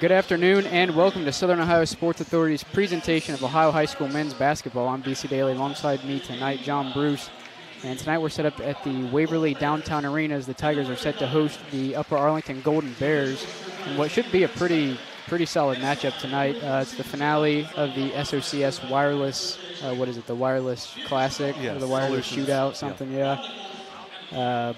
Good afternoon and welcome to Southern Ohio Sports Authority's presentation of Ohio High School men's basketball. I'm BC Daly alongside me tonight, John Bruce. And tonight we're set up at the Waverly Downtown Arena as the Tigers are set to host the Upper Arlington Golden Bears in what should be a pretty solid matchup tonight. It's the finale of the SOCS Wireless, the Wireless Classic, yes, or the Wireless Shootout, something, yeah.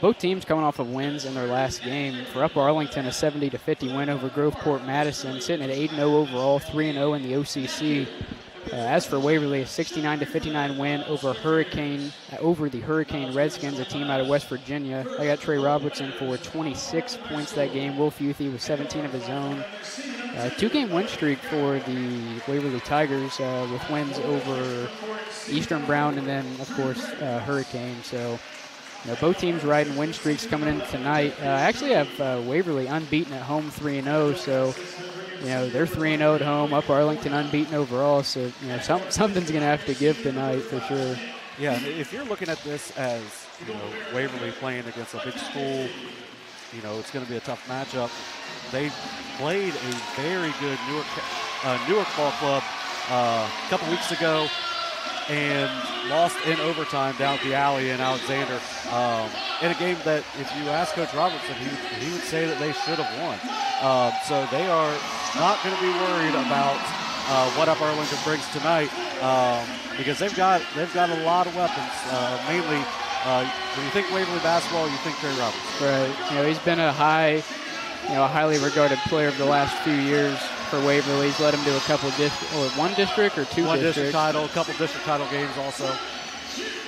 Both teams coming off of wins in their last game. For Upper Arlington, a 70-50 win over Groveport Madison, sitting at 8-0 overall, 3-0 in the OCC. As for Waverly, a 69-59 win over the Hurricane Redskins, a team out of West Virginia. I got Trey Robertson for 26 points that game. Will Futhy with 17 of his own. Two-game win streak for the Waverly Tigers with wins over Eastern Brown and then, of course, Hurricane. So, both teams riding win streaks coming in tonight. I actually have Waverly unbeaten at home 3-0, so they're 3-0 at home. Upper Arlington unbeaten overall, so something's going to have to give tonight for sure. Yeah, if you're looking at this as Waverly playing against a big school, it's going to be a tough matchup. They played a very good Newark Ball Club a couple weeks ago and lost in overtime down at the alley in Alexander in a game that, if you ask Coach Robertson, he would say that they should have won. So they are not going to be worried about what Upper Arlington brings tonight because they've got a lot of weapons. Mainly, when you think Waverly basketball, you think Trey Robertson. Right. He's been a highly regarded player of the last few years for Waverly. He's led them to a couple of one district or two one districts. District title, a couple district title games also.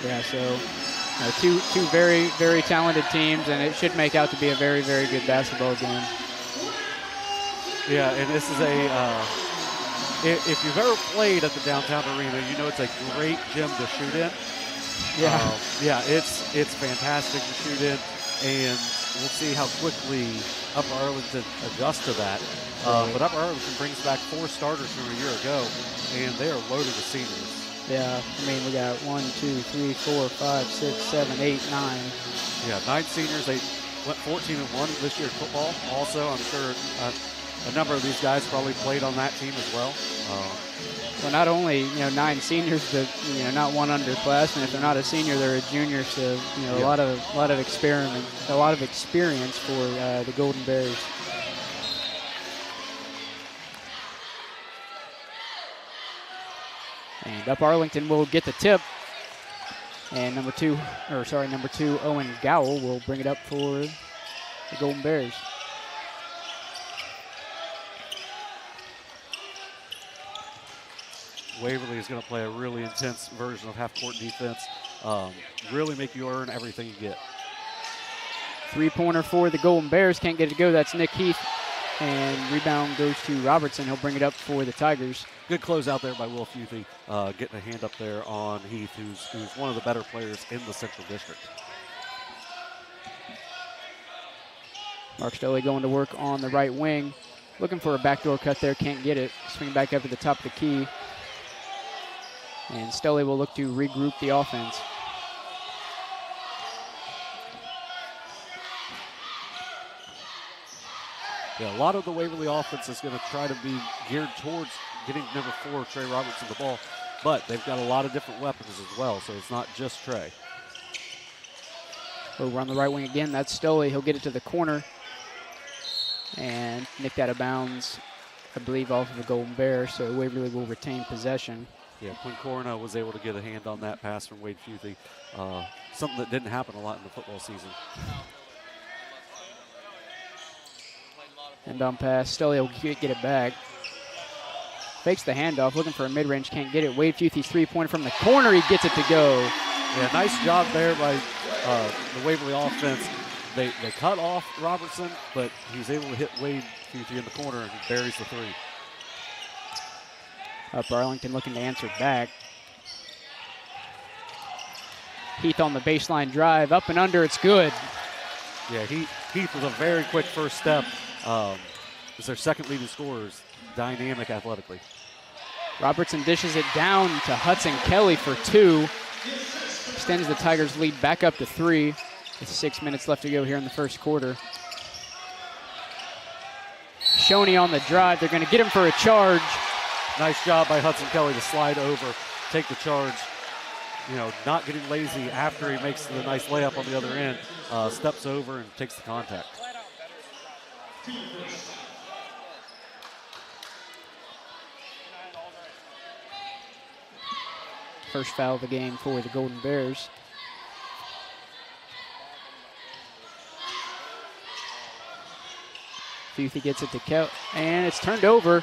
Yeah, so two very, very talented teams, and it should make out to be a very, very good basketball game. Yeah, and this is if you've ever played at the Downtown Arena, it's a great gym to shoot in. Yeah. It's fantastic to shoot in, and we'll see how quickly Upper Arlington adjusts to that. But Upper Arlington brings back 4 starters from a year ago, and they are loaded with seniors. Yeah, we got 1, 2, 3, 4, 5, 6, 7, 8, 9. Yeah, 9 seniors. They went 14-1 this year in football. Also, I'm sure a number of these guys probably played on that team as well. Well, not only 9 seniors, but not one underclassman. If they're not a senior, they're a junior. So a lot of experience for the Golden Bears. And Upper Arlington will get the tip, and number two, Owen Gowell will bring it up for the Golden Bears. Waverly is going to play a really intense version of half-court defense, really make you earn everything you get. Three-pointer for the Golden Bears, can't get it to go. That's Nick Heath, and rebound goes to Robertson. He'll bring it up for the Tigers. Good close out there by Will Futhy, getting a hand up there on Heath, who's one of the better players in the Central District. Mark Stoley going to work on the right wing. Looking for a backdoor cut there, can't get it. Swing back up to the top of the key. And Stoley will look to regroup the offense. Yeah, a lot of the Waverly offense is going to try to be geared towards getting number 4, Trey Robertson, the ball. But they've got a lot of different weapons as well, so it's not just Trey. Over on the right wing again, that's Stoley. He'll get it to the corner. And nicked out of bounds, I believe, off of the Golden Bear, so Waverly will retain possession. Yeah, Quinn Corona was able to get a hand on that pass from Wade Futhy. Something that didn't happen a lot in the football season. And on pass, Stoley will get it back. Fakes the handoff, looking for a mid-range, can't get it. Wade Futhy's three-pointer from the corner, he gets it to go. Yeah, nice job there by the Waverly offense. They cut off Robertson, but he was able to hit Wade Futhy in the corner, and he buries the 3. Upper Arlington looking to answer back. Heath on the baseline drive, up and under, it's good. Yeah, Heath was a very quick first step. It's their second leading scorer, dynamic athletically. Robertson dishes it down to Hudson Kelly for 2. Extends the Tigers' lead back up to 3 with 6 minutes left to go here in the first quarter. Shoney on the drive. They're going to get him for a charge. Nice job by Hudson Kelly to slide over, take the charge. You know, not getting lazy after he makes the nice layup on the other end. Steps over and takes the contact. First foul of the game for the Golden Bears. Futhi gets it to Kelly, and it's turned over.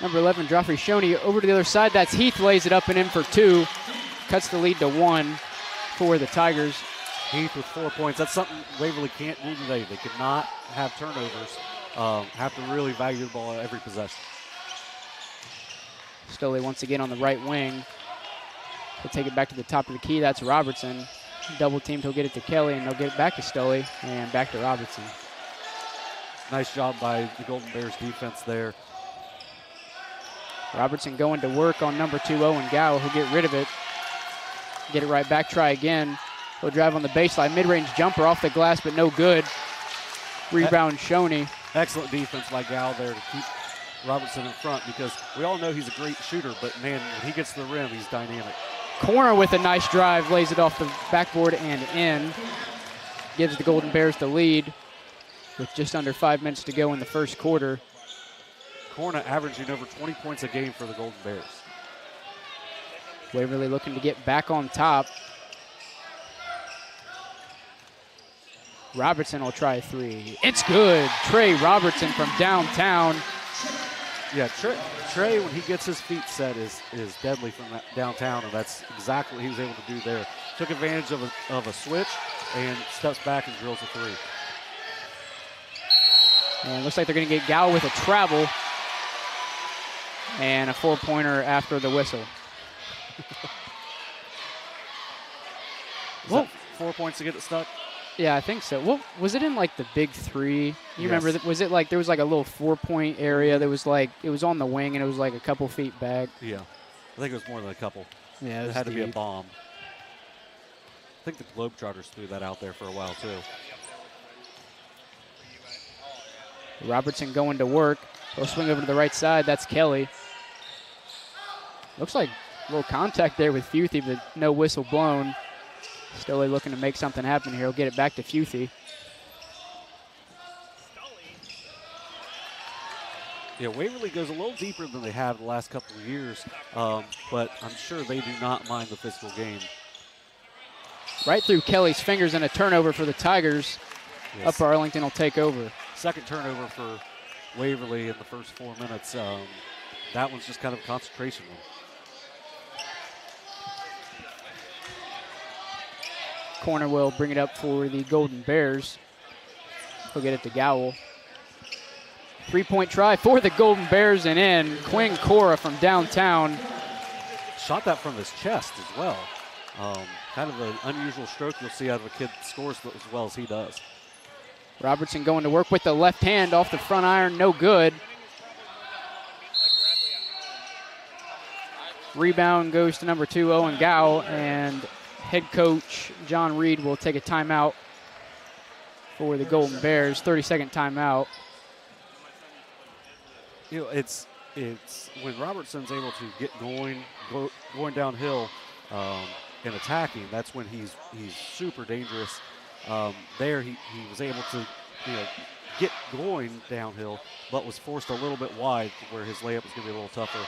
Number 11, Joffrey Shoney over to the other side. That's Heath, lays it up and in for 2. Cuts the lead to 1 for the Tigers. Heath with 4 points. That's something Waverly can't do today. They cannot have turnovers. Have to really value the ball at every possession. Stoley once again on the right wing. He'll take it back to the top of the key. That's Robertson. Double teamed, he'll get it to Kelly, and they'll get it back to Stoley and back to Robertson. Nice job by the Golden Bears defense there. Robertson going to work on number 2, Owen Gow. He'll get rid of it. Get it right back, try again. He'll drive on the baseline. Mid-range jumper off the glass, but no good. Rebound, Shoney. Excellent defense by Gow there to keep Robertson in front, because we all know he's a great shooter, but man, when he gets to the rim, he's dynamic. Corner with a nice drive, lays it off the backboard and in. Gives the Golden Bears the lead with just under 5 minutes to go in the first quarter. Corner averaging over 20 points a game for the Golden Bears. Waverly looking to get back on top. Robertson will try a 3. It's good. Trey Robertson from downtown. Yeah, Trey, when he gets his feet set, is deadly from downtown, and that's exactly what he was able to do there. Took advantage of a switch and steps back and drills a 3. And it looks like they're going to get Gow with a travel and a 4-pointer after the whistle. Well, 4 points to get it stuck? Yeah, I think so. Well, was it in like the big 3? You Yes. remember that? Was it like there was like a little 4-point area that was like it was on the wing and it was like a couple feet back? Yeah, I think it was more than a couple. Yeah, it had to be a bomb. I think the Globetrotters threw that out there for a while too. Robertson going to work. He'll swing over to the right side. That's Kelly. Looks like a little contact there with Futhi, but no whistle blown. Stoley looking to make something happen here. He'll get it back to Futhi. Yeah, Waverly goes a little deeper than they have the last couple of years, but I'm sure they do not mind the physical game. Right through Kelly's fingers and a turnover for the Tigers. Yes. Upper Arlington will take over. Second turnover for Waverly in the first 4 minutes. That one's just kind of a concentration one. Corner will bring it up for the Golden Bears. He'll get it to Gowell. 3-point try for the Golden Bears and in. Quinn Cora from downtown. Shot that from his chest as well. Kind of an unusual stroke you'll see out of a kid that scores as well as he does. Robertson going to work with the left hand off the front iron, no good. Rebound goes to number 2, Owen Gow, and head coach John Reed will take a timeout for the Golden Bears, 30-second timeout. You know, it's when Robertson's able to get going downhill and attacking, that's when he's super dangerous. There he was able to get going downhill, but was forced a little bit wide where his layup was going to be a little tougher.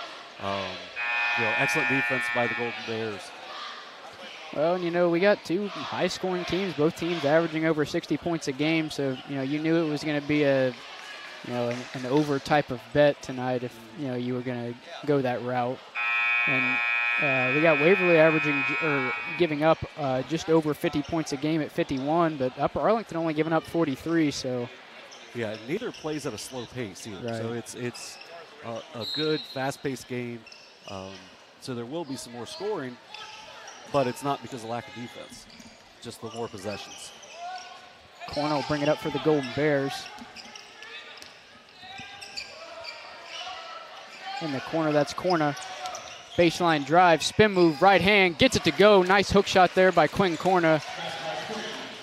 Excellent defense by the Golden Bears. Well, we got 2 high-scoring teams, both teams averaging over 60 points a game, so, you knew it was going to be an over type of bet tonight if, you were going to go that route. And we got Waverly giving up just over 50 points a game at 51, but Upper Arlington only giving up 43, so. Yeah, neither plays at a slow pace either, right. So it's a good, fast-paced game. So there will be some more scoring, but it's not because of lack of defense, just the more possessions. Corner will bring it up for the Golden Bears. In the corner, that's Corner. Baseline drive, spin move, right hand, gets it to go. Nice hook shot there by Quinn Corner.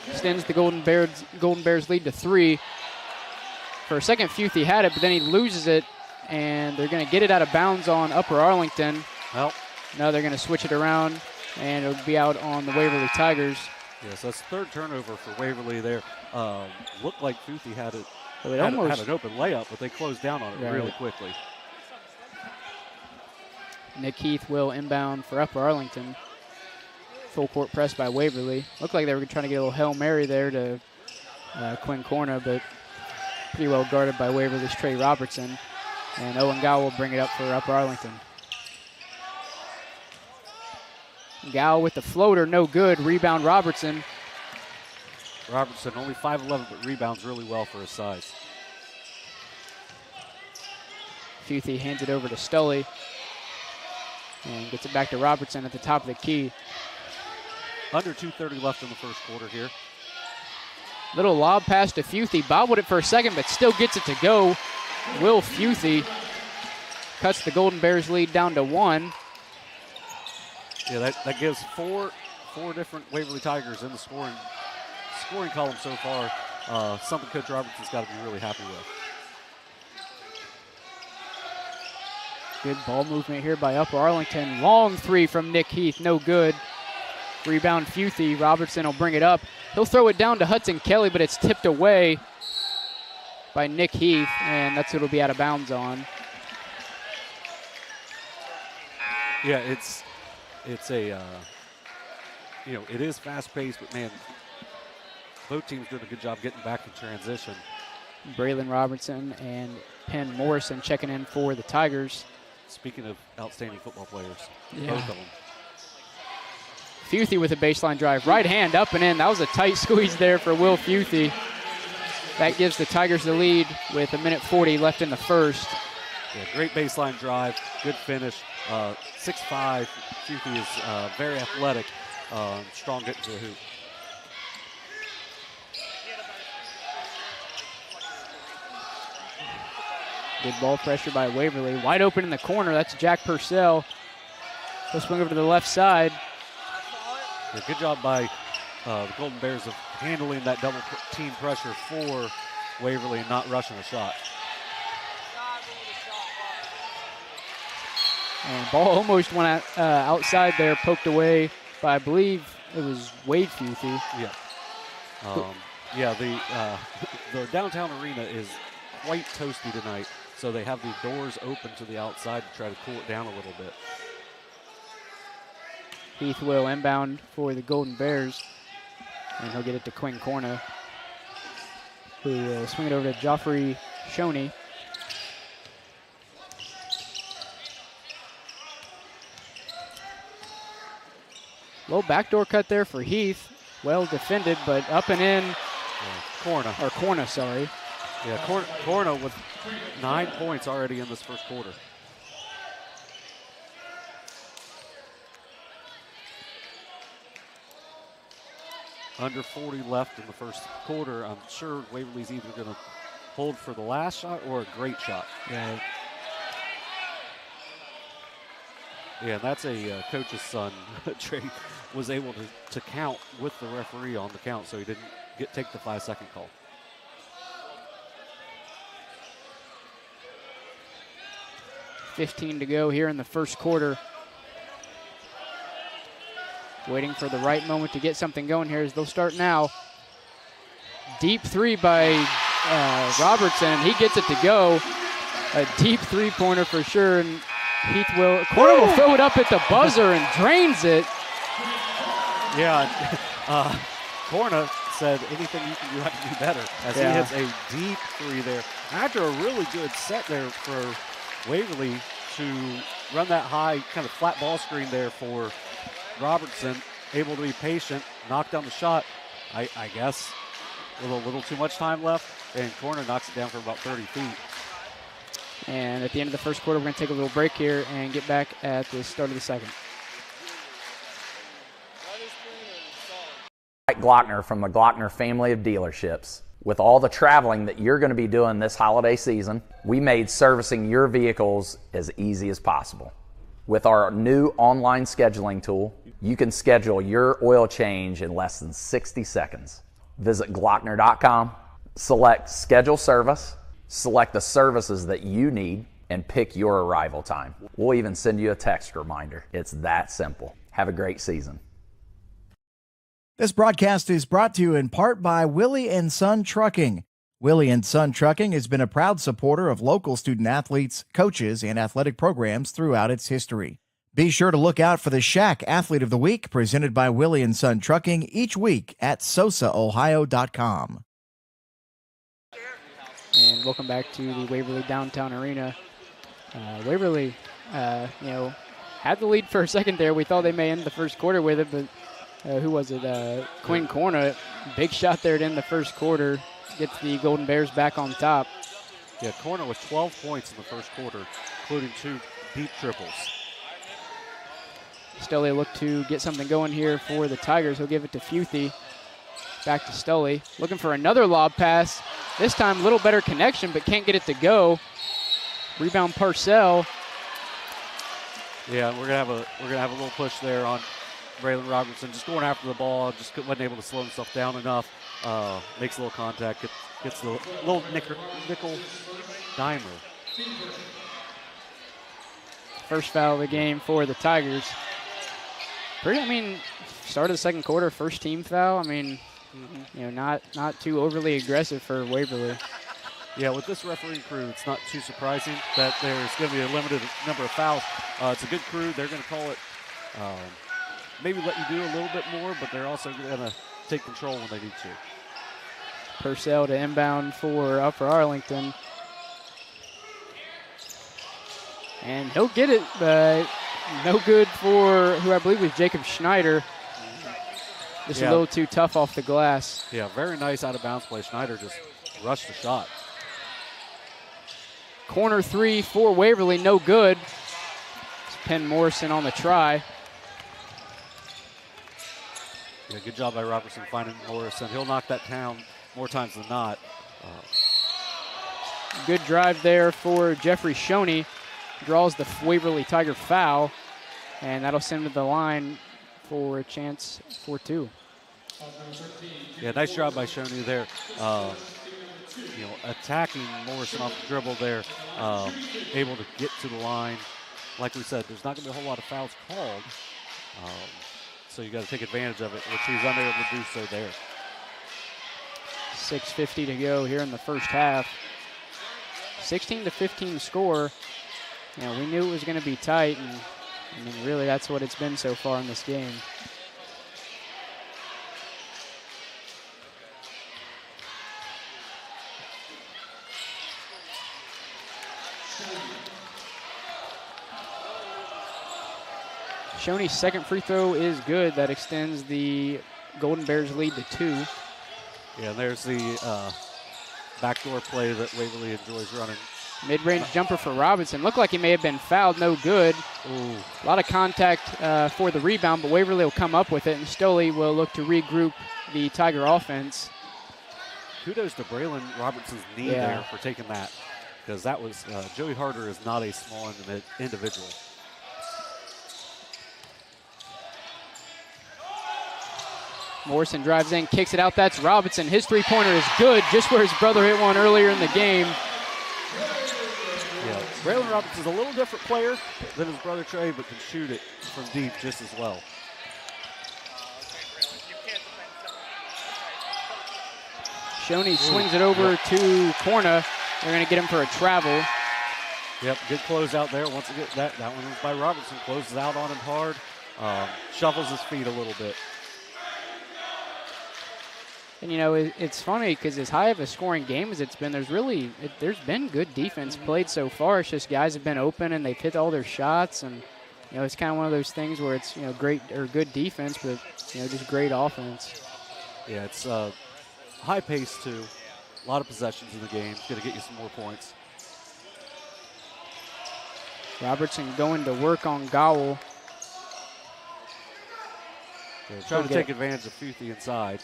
Extends the Golden Bears lead to 3. For a second, Futhy had it, but then he loses it, and they're going to get it out of bounds on Upper Arlington. Well, now they're going to switch it around, and it'll be out on the Waverly Tigers. Yes, that's third turnover for Waverly there. Looked like Futhy had it. So had an open layup, but they closed down on it really quickly. Nick Heath will inbound for Upper Arlington. Full court press by Waverly. Looked like they were trying to get a little Hail Mary there to Quinn Corna, but pretty well guarded by Waverly's Trey Robertson. And Owen Gow will bring it up for Upper Arlington. Gow with the floater, no good. Rebound Robertson. Robertson, only 5'11", but rebounds really well for his size. Futhy hands it over to Stully and gets it back to Robertson at the top of the key. Under 2:30 left in the first quarter here. Little lob pass to Futhy. Bobbled it for a second, but still gets it to go. Will Futhy cuts the Golden Bears lead down to 1. Yeah, that gives four different Waverly Tigers in the scoring column so far. Something Coach Robertson's got to be really happy with. Good ball movement here by Upper Arlington. Long three from Nick Heath, no good. Rebound Futhy. Robertson will bring it up. He'll throw it down to Hudson Kelly, but it's tipped away by Nick Heath, and that's what it'll be out of bounds on. Yeah, it's a it is fast-paced, but man, both teams doing a good job getting back in transition. Braylon Robertson and Penn Morrison checking in for the Tigers. Speaking of outstanding football players, yeah. Both of them. Futhy with a baseline drive. Right hand up and in. That was a tight squeeze there for Will Futhy. That gives the Tigers the lead with 1:40 left in the first. Yeah, great baseline drive, good finish. 6'5", Futhy is very athletic, strong getting to the hoop. Good ball pressure by Waverly. Wide open in the corner. That's Jack Purcell. He'll swing over to the left side. Yeah, good job by the Golden Bears of handling that double team pressure for Waverly and not rushing a shot. And ball almost went outside there, poked away by, I believe it was Wade Futhy. Yeah. The downtown arena is quite toasty tonight, so they have the doors open to the outside to try to cool it down a little bit. Heath will inbound for the Golden Bears, and he'll get it to Quinn Corna, who will swing it over to Joffrey Shoney. Low backdoor cut there for Heath. Well defended, but up and in. Corna, sorry. Yeah, Corna with 9 points already in this first quarter. Under 40 left in the first quarter. I'm sure Waverly's either going to hold for the last shot or a great shot. Yeah. Yeah, and that's a coach's son. Trey was able to count with the referee on the count, so he didn't take the 5-second call. .15 to go here in the first quarter. Waiting for the right moment to get something going here as they'll start now. Deep three by Robertson. He gets it to go. A deep three-pointer for sure. And Corna will throw it up at the buzzer and drains it. Yeah, Corna said anything you can do, I can do better, as he hits a deep three there. After a really good set there for Waverly to run that high kind of flat ball screen there for Robertson, able to be patient, knock down the shot, I guess, with a little too much time left, and Corna knocks it down for about 30 feet. And at the end of the first quarter, we're going to take a little break here and get back at the start of the second. Glockner from the Glockner family of dealerships. With all the traveling that you're going to be doing this holiday season, we made servicing your vehicles as easy as possible. With our new online scheduling tool, you can schedule your oil change in less than 60 seconds. Visit Glockner.com, select Schedule Service, Select the services that you need and pick your arrival time. We'll even send you a text reminder. It's that simple. Have a great season. This broadcast is brought to you in part by Willie & Son Trucking. Willie & Son Trucking has been a proud supporter of local student-athletes, coaches, and athletic programs throughout its history. Be sure to look out for the Shack Athlete of the Week presented by Willie & Son Trucking each week at sosaohio.com. And welcome back to the Waverly Downtown Arena. Waverly, had the lead for a second there. We thought they may end the first quarter with it, but who was it? Quinn Corna, big shot there to end the first quarter. Gets the Golden Bears back on top. Yeah, Corner with 12 points in the first quarter, including 2 deep triples. Stully look to get something going here for the Tigers. He'll give it to Futhy. Back to Stully. Looking for another lob pass. This time a little better connection, but can't get it to go. Rebound Parcell. Yeah, we're gonna have a little push there on Braylon Robertson, just going after the ball, just wasn't able to slow himself down enough. Makes a little contact, gets the little nickel dimer. First foul of the game for the Tigers. Start of the second quarter, first team foul. Not too overly aggressive for Waverly. Yeah, with this refereeing crew, it's not too surprising that there's going to be a limited number of fouls. It's a good crew. They're going to call it, maybe let you do a little bit more, but they're also going to take control when they need to. Purcell to inbound for Upper Arlington. And he'll get it, but no good for who I believe was Jacob Schneider. Just a little too tough off the glass. Yeah, very nice out of bounds play. Schneider just rushed the shot. Corner 3 for Waverly, no good. It's Penn Morrison on the try. Yeah, good job by Robertson finding Morrison. He'll knock that down more times than not. Good drive there for Jeffrey Shoney. Draws the Waverly Tiger foul, and that'll send him to the line for a chance for 2. Yeah, nice job by Shoney there. Attacking Morrison off the dribble there, able to get to the line. Like we said, there's not going to be a whole lot of fouls called, so you got to take advantage of it, which he's unable to do so there. 6:50 to go here in the first half. 16-15 score. We knew it was going to be tight, and really that's what it's been so far in this game. Shoney's second free throw is good. That extends the Golden Bears lead to 2. Yeah, there's the backdoor play that Waverly enjoys running. Mid-range jumper for Robinson. Looked like he may have been fouled, no good. Ooh. A lot of contact for the rebound, but Waverly will come up with it, and Stoley will look to regroup the Tiger offense. Kudos to Braylon Robertson's knee there for taking that, because that was, Joey Harder is not a small individual. Morrison drives in, kicks it out. That's Robinson. His three-pointer is good, just where his brother hit one earlier in the game. Yeah, Braylon Robinson's a little different player than his brother Trey, but can shoot it from deep just as well. Shoney swings it over to Corna. They're going to get him for a travel. Yep, good close out there. Once again, that one was by Robertson. Closes out on him hard. Shuffles his feet a little bit. And, it's funny because as high of a scoring game as it's been, there's been good defense played so far. It's just guys have been open and they've hit all their shots. And, it's kind of one of those things where it's, great or good defense, but, just great offense. Yeah, it's high pace, too. A lot of possessions in the game. It's going to get you some more points. Robertson going to work on Gowell. Yeah, trying to take advantage of Futhy inside.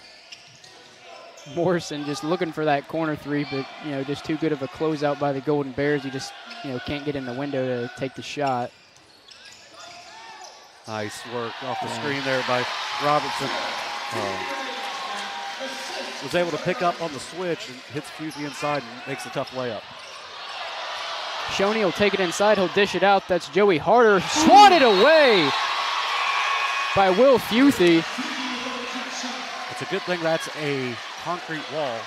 Morrison just looking for that corner three, but, just too good of a closeout by the Golden Bears. He just, can't get in the window to take the shot. Nice work off the screen there by Robertson. was able to pick up on the switch and hits Fusey inside and makes a tough layup. Shoney will take it inside. He'll dish it out. That's Joey Harder. Swatted away by Will Fusey. It's a good thing that's a concrete wall.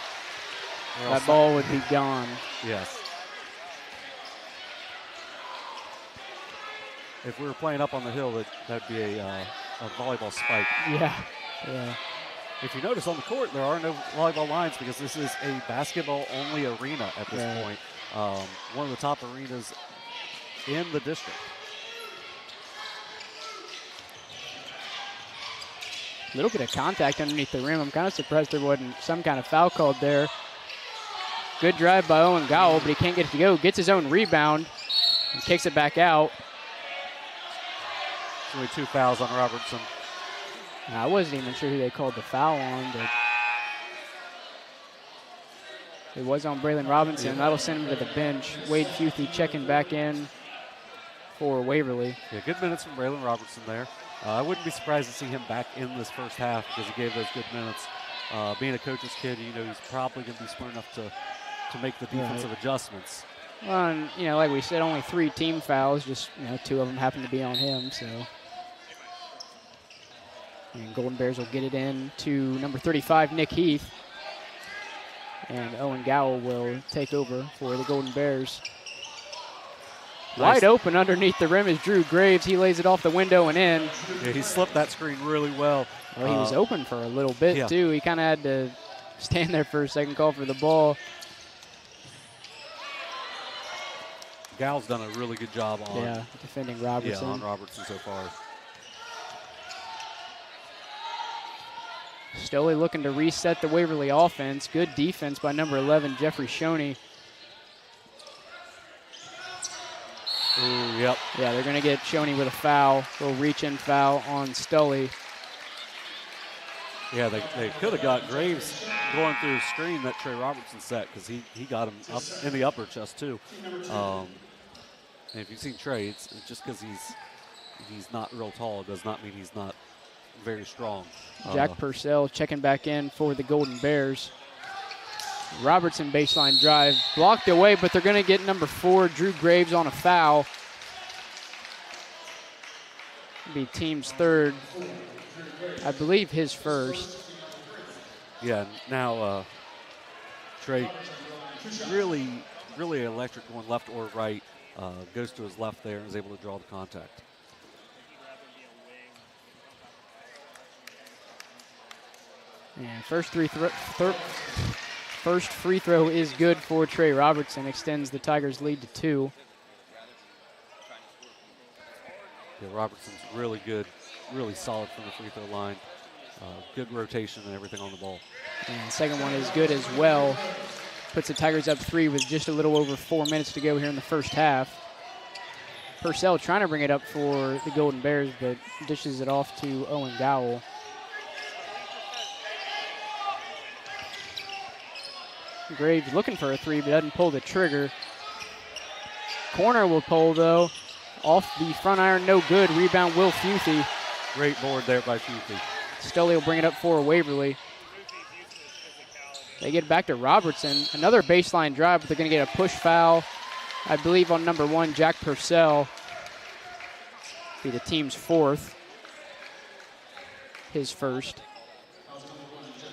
That ball would be gone. Yes. If we were playing up on the hill, that'd be a volleyball spike. Yeah. If you notice on the court, there are no volleyball lines because this is a basketball-only arena at this point. One of the top arenas in the district. A little bit of contact underneath the rim. I'm kind of surprised there wasn't some kind of foul called there. Good drive by Owen Gowell, but he can't get it to go. Gets his own rebound and kicks it back out. Only 2 fouls on Robertson. I wasn't even sure who they called the foul on, but it was on Braylon Robinson. That'll send him to the bench. Wade Fusey checking back in for Waverly. Yeah, good minutes from Braylon Robertson there. I wouldn't be surprised to see him back in this first half because he gave those good minutes. Being a coach's kid, he's probably going to be smart enough to make the defensive adjustments. Well, and, like we said, only 3 team fouls. Just, 2 of them happen to be on him, so. And Golden Bears will get it in to number 35, Nick Heath. And Owen Gowell will take over for the Golden Bears. Nice. Wide open underneath the rim is Drew Graves. He lays it off the window and in. Yeah, he slipped that screen really well. Well, he was open for a little bit, too. He kind of had to stand there for a second, call for the ball. Gal's done a really good job on defending Robertson. Yeah, on Robertson so far. Stoley looking to reset the Waverly offense. Good defense by number 11, Jeffrey Shoney. Ooh, yep. Yeah, they're going to get Shoney with a foul. Little reach-in foul on Stoley. Yeah, they could have got Graves going through a screen that Trey Robertson set because he got him up in the upper chest too. And if you've seen Trey, it's just because he's not real tall does not mean he's not very strong. Jack Purcell checking back in for the Golden Bears. Robertson baseline drive blocked away, but they're going to get number 4, Drew Graves, on a foul. Be team's 3rd. I believe his 1st. Yeah, now Trey really electric going left or right. Goes to his left there and is able to draw the contact. And first free throw is good for Trey Robertson. Extends the Tigers' lead to 2. Yeah, Robertson's really good, really solid from the free throw line. Good rotation and everything on the ball. And the second one is good as well. Puts the Tigers up 3 with just a little over 4 minutes to go here in the first half. Purcell trying to bring it up for the Golden Bears, but dishes it off to Owen Gowell. Graves looking for a 3, but doesn't pull the trigger. Corner will pull, though. Off the front iron, no good. Rebound, Will Fusey. Great board there by Fusey. Stoley will bring it up for Waverly. They get it back to Robertson. Another baseline drive, but they're going to get a push foul, I believe, on number 1, Jack Purcell. Be the team's 4th. His 1st.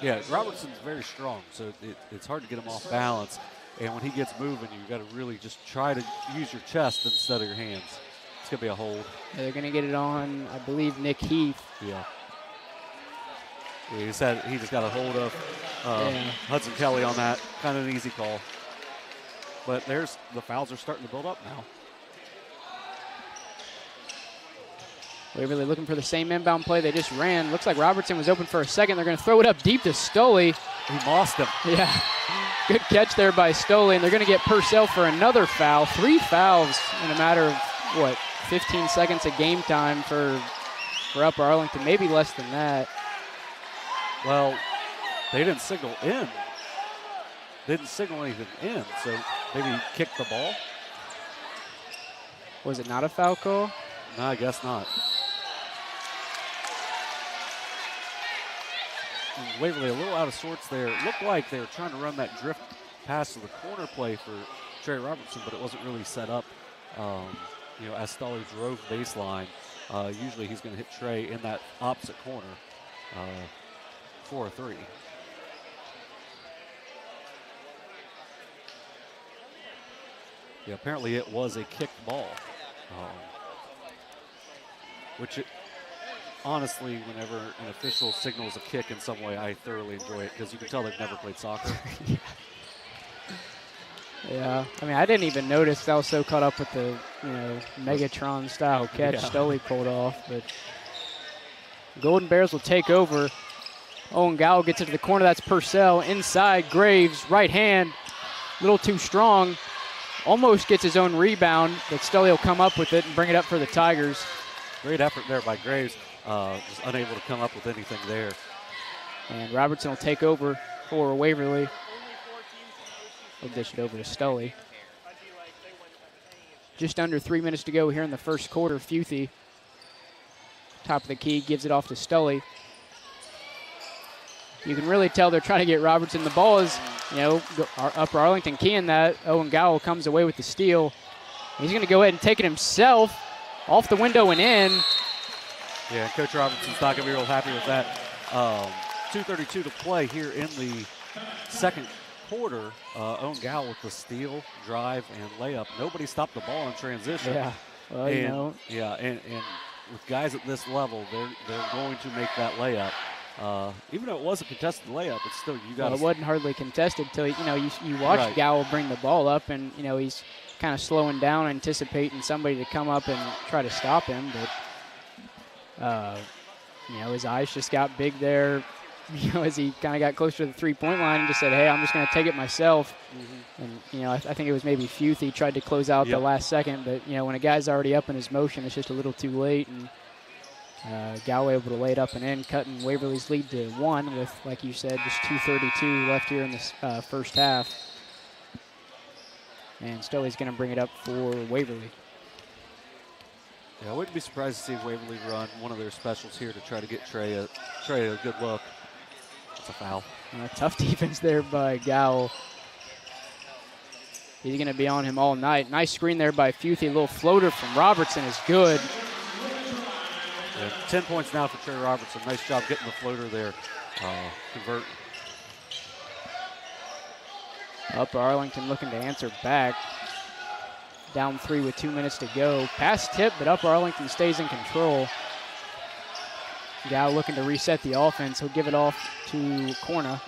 Yeah, Robertson's very strong, so it's hard to get him off balance. And when he gets moving, you've got to really just try to use your chest instead of your hands. It's going to be a hold. Yeah, they're going to get it on, I believe, Nick Heath. Yeah. He just got a hold of Hudson Kelly on that. Kind of an easy call. But the fouls are starting to build up now. Waverly looking for the same inbound play they just ran. Looks like Robertson was open for a second. They're going to throw it up deep to Stoley. He lost him. Yeah, good catch there by Stoley. And they're going to get Purcell for another foul. 3 fouls in a matter of, 15 seconds of game time for Upper Arlington. Maybe less than that. Well, they didn't signal in. Didn't signal anything in, so maybe he kicked the ball. Was it not a foul call? No, I guess not. Waverly a little out of sorts there. It looked like they were trying to run that drift pass to the corner play for Trey Robertson, but it wasn't really set up. As Stolly drove baseline, usually he's going to hit Trey in that opposite corner for a 3. Yeah, apparently it was a kicked ball, honestly, whenever an official signals a kick in some way, I thoroughly enjoy it because you can tell they've never played soccer. Yeah, I mean, I didn't even notice. I was so caught up with the, Megatron-style catch Stoley pulled off. But Golden Bears will take over. Owen Gowell gets it to the corner. That's Purcell. Inside, Graves, right hand, a little too strong. Almost gets his own rebound, but Stoley will come up with it and bring it up for the Tigers. Great effort there by Graves. Just unable to come up with anything there. And Robertson will take over for Waverly. We'll dish it over to Stoley. Just under 3 minutes to go here in the first quarter. Futhy, top of the key, gives it off to Stoley. You can really tell they're trying to get Robertson. The ball is, Upper Arlington keying that. Owen Gowell comes away with the steal. He's going to go ahead and take it himself off the window and in. Yeah, Coach Robertson's not going to be real happy with that. 2:32 to play here in the second quarter. Owen Gowell with the steal, drive, and layup. Nobody stopped the ball in transition. Yeah, well, Yeah, and with guys at this level, they're going to make that layup. Even though it was a contested layup, it's still you got. Well, it wasn't hardly contested till you watched Right. Gowell bring the ball up, and he's kind of slowing down, anticipating somebody to come up and try to stop him. But his eyes just got big there. As he kind of got closer to the 3-point line and just said, "Hey, I'm just going to take it myself." Mm-hmm. And I think it was maybe Futhy tried to close out the last second, but when a guy's already up in his motion, it's just a little too late. And Gowell able to lay it up and in, cutting Waverly's lead to 1 with, like you said, just 2:32 left here in this first half. And Stoley's going to bring it up for Waverly. Yeah, I wouldn't be surprised to see Waverly run one of their specials here to try to get Trey a good look. It's a foul. Tough defense there by Gowell. He's going to be on him all night. Nice screen there by Futhy. A little floater from Robertson is good. Yeah, 10 points now for Trey Robertson. Nice job getting the floater there. Converting. Upper Arlington looking to answer back. Down 3 with 2 minutes to go. Pass tip, but Upper Arlington stays in control. Gowell looking to reset the offense. He'll give it off to Corna.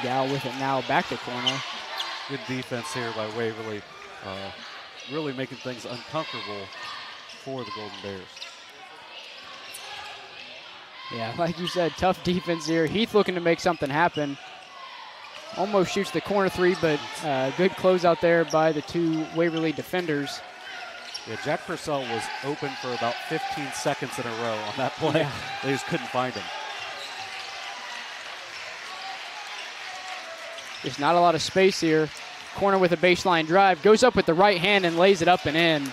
Gowell with it now back to Corna. Good defense here by Waverly. Really making things uncomfortable for the Golden Bears. Yeah, like you said, tough defense here. Heath looking to make something happen. Almost shoots the corner 3, but good closeout there by the 2 Waverly defenders. Yeah, Jack Purcell was open for about 15 seconds in a row on that play. Yeah. They just couldn't find him. There's not a lot of space here. Corner with a baseline drive. Goes up with the right hand and lays it up and in.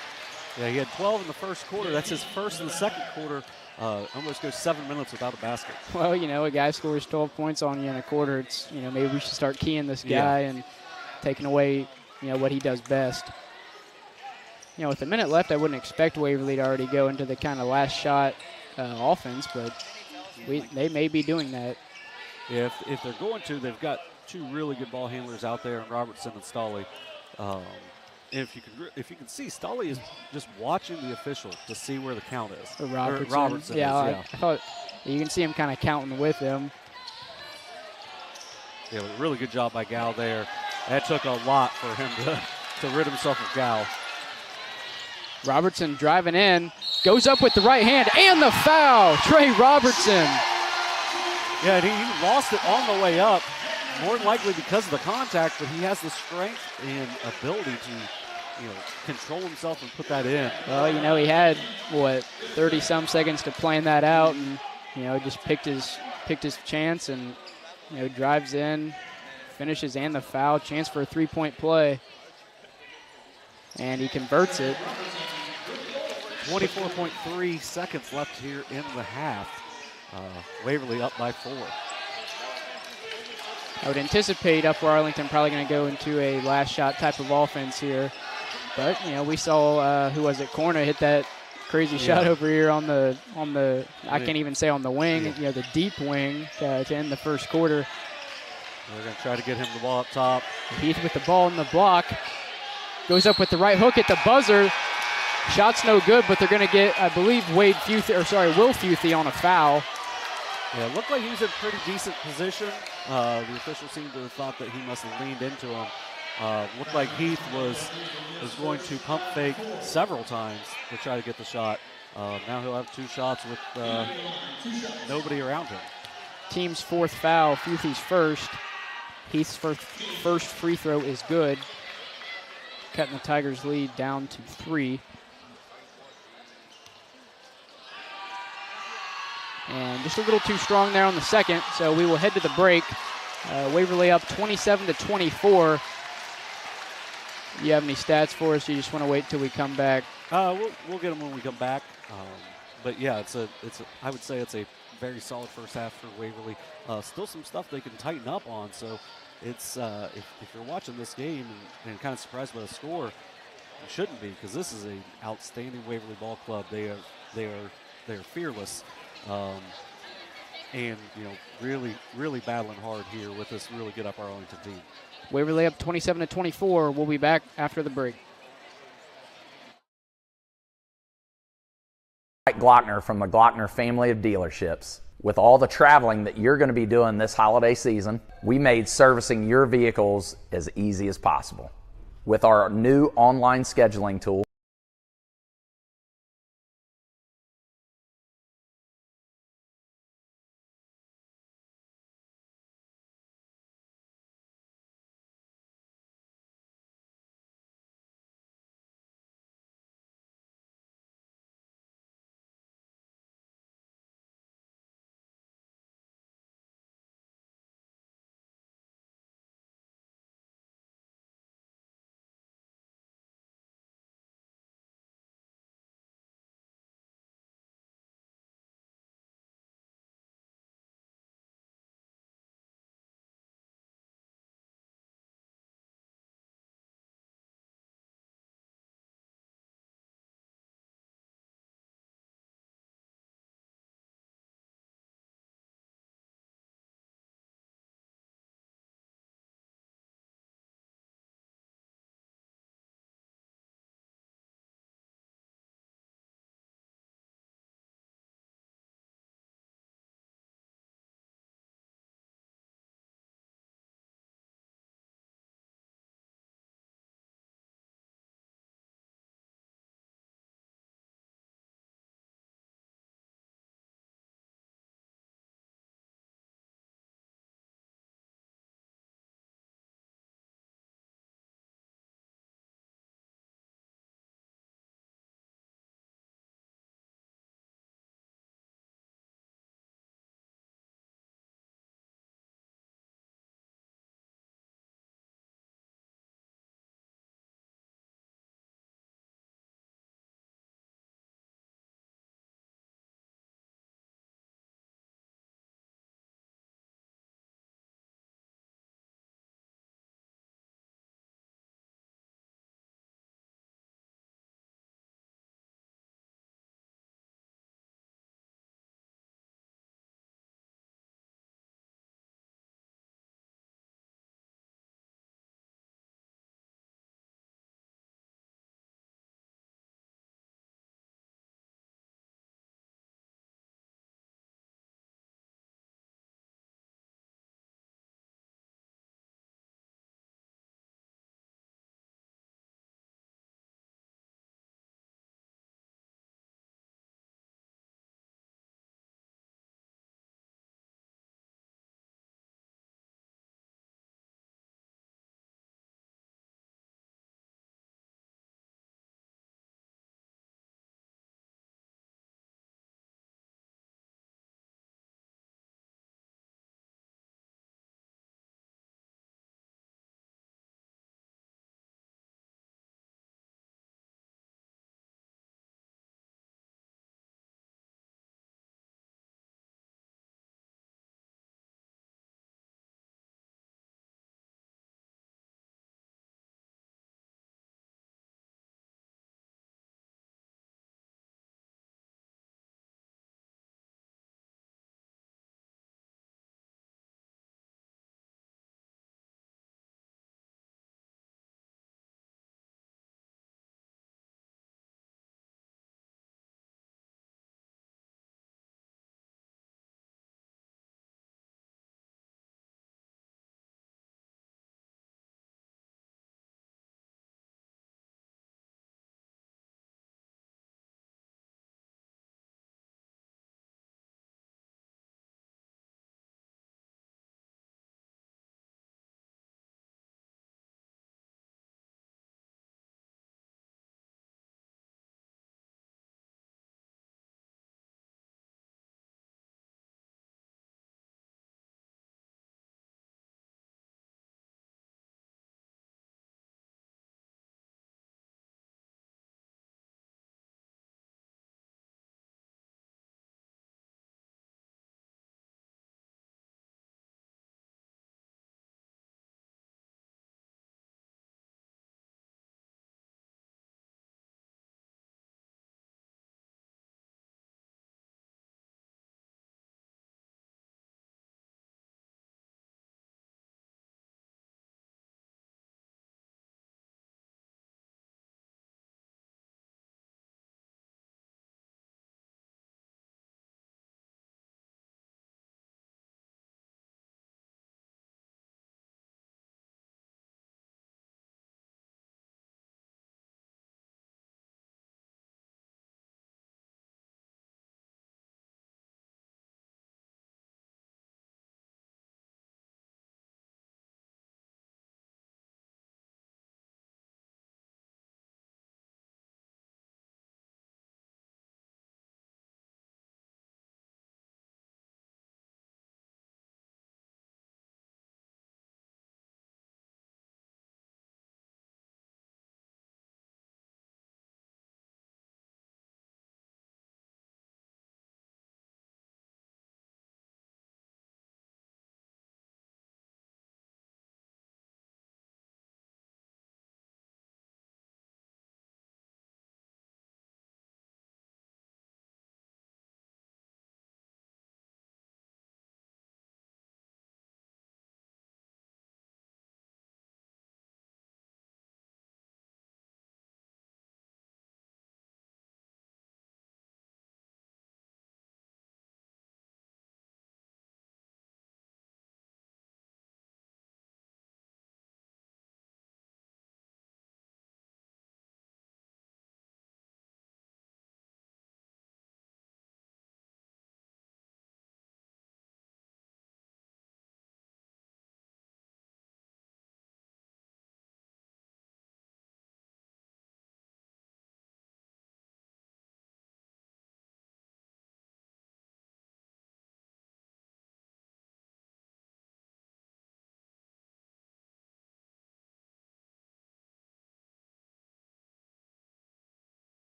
Yeah, he had 12 in the first quarter. That's his first in the second quarter. Almost goes 7 minutes without a basket. Well, a guy scores 12 points on you in a quarter. It's, maybe we should start keying this guy and taking away, what he does best. With a minute left, I wouldn't expect Waverly to already go into the kind of last shot offense, but they may be doing that. Yeah, if they're going to, they've got 2 really good ball handlers out there, in Robertson and Stolly. If you can see, Stolly is just watching the official to see where the count is. Robertson is. I thought you can see him kind of counting with him. Yeah, but a really good job by Gowell there. That took a lot for him to rid himself of Gowell. Robertson driving in, goes up with the right hand, and the foul, Trey Robertson. Yeah, and he lost it on the way up, more than likely because of the contact, but he has the strength and ability to, control himself and put that in. Well, he had, 30-some seconds to plan that out, and, just picked his chance and, drives in, finishes, and the foul, chance for a 3-point play. And he converts it. 24.3 seconds left here in the half. Waverly up by 4. I would anticipate Upper Arlington probably going to go into a last shot type of offense here. But, we saw, who was it, Corna hit that crazy shot over here on the I can't even say on the wing, the deep wing to end the first quarter. We're going to try to get him the ball up top. Heath with the ball in the block. Goes up with the right hook at the buzzer. Shot's no good, but they're going to get, I believe, Will Futhy on a foul. Yeah, it looked like he was in pretty decent position. The official seemed to have thought that he must have leaned into him. Looked like Heath was going to pump fake several times to try to get the shot. Now he'll have 2 shots with nobody around him. Team's 4th foul, Futhy's first. Heath's first free throw is good. Cutting the Tigers' lead down to 3. And just a little too strong there on the second, so we will head to the break. Waverly up 27-24. Do you have any stats for us? You just want to wait till we come back? We'll get them when we come back. But yeah, I would say it's a very solid first half for Waverly. Still some stuff they can tighten up on. So it's if you're watching this game and kind of surprised by the score, you shouldn't be, because this is an outstanding Waverly ball club. They are fearless. And really battling hard here with this really good Upper Arlington team. Waverly up 27-24. We'll be back after the break. Glockner from the Glockner family of dealerships. With all the traveling that you're going to be doing this holiday season, we made servicing your vehicles as easy as possible. With our new online scheduling tool,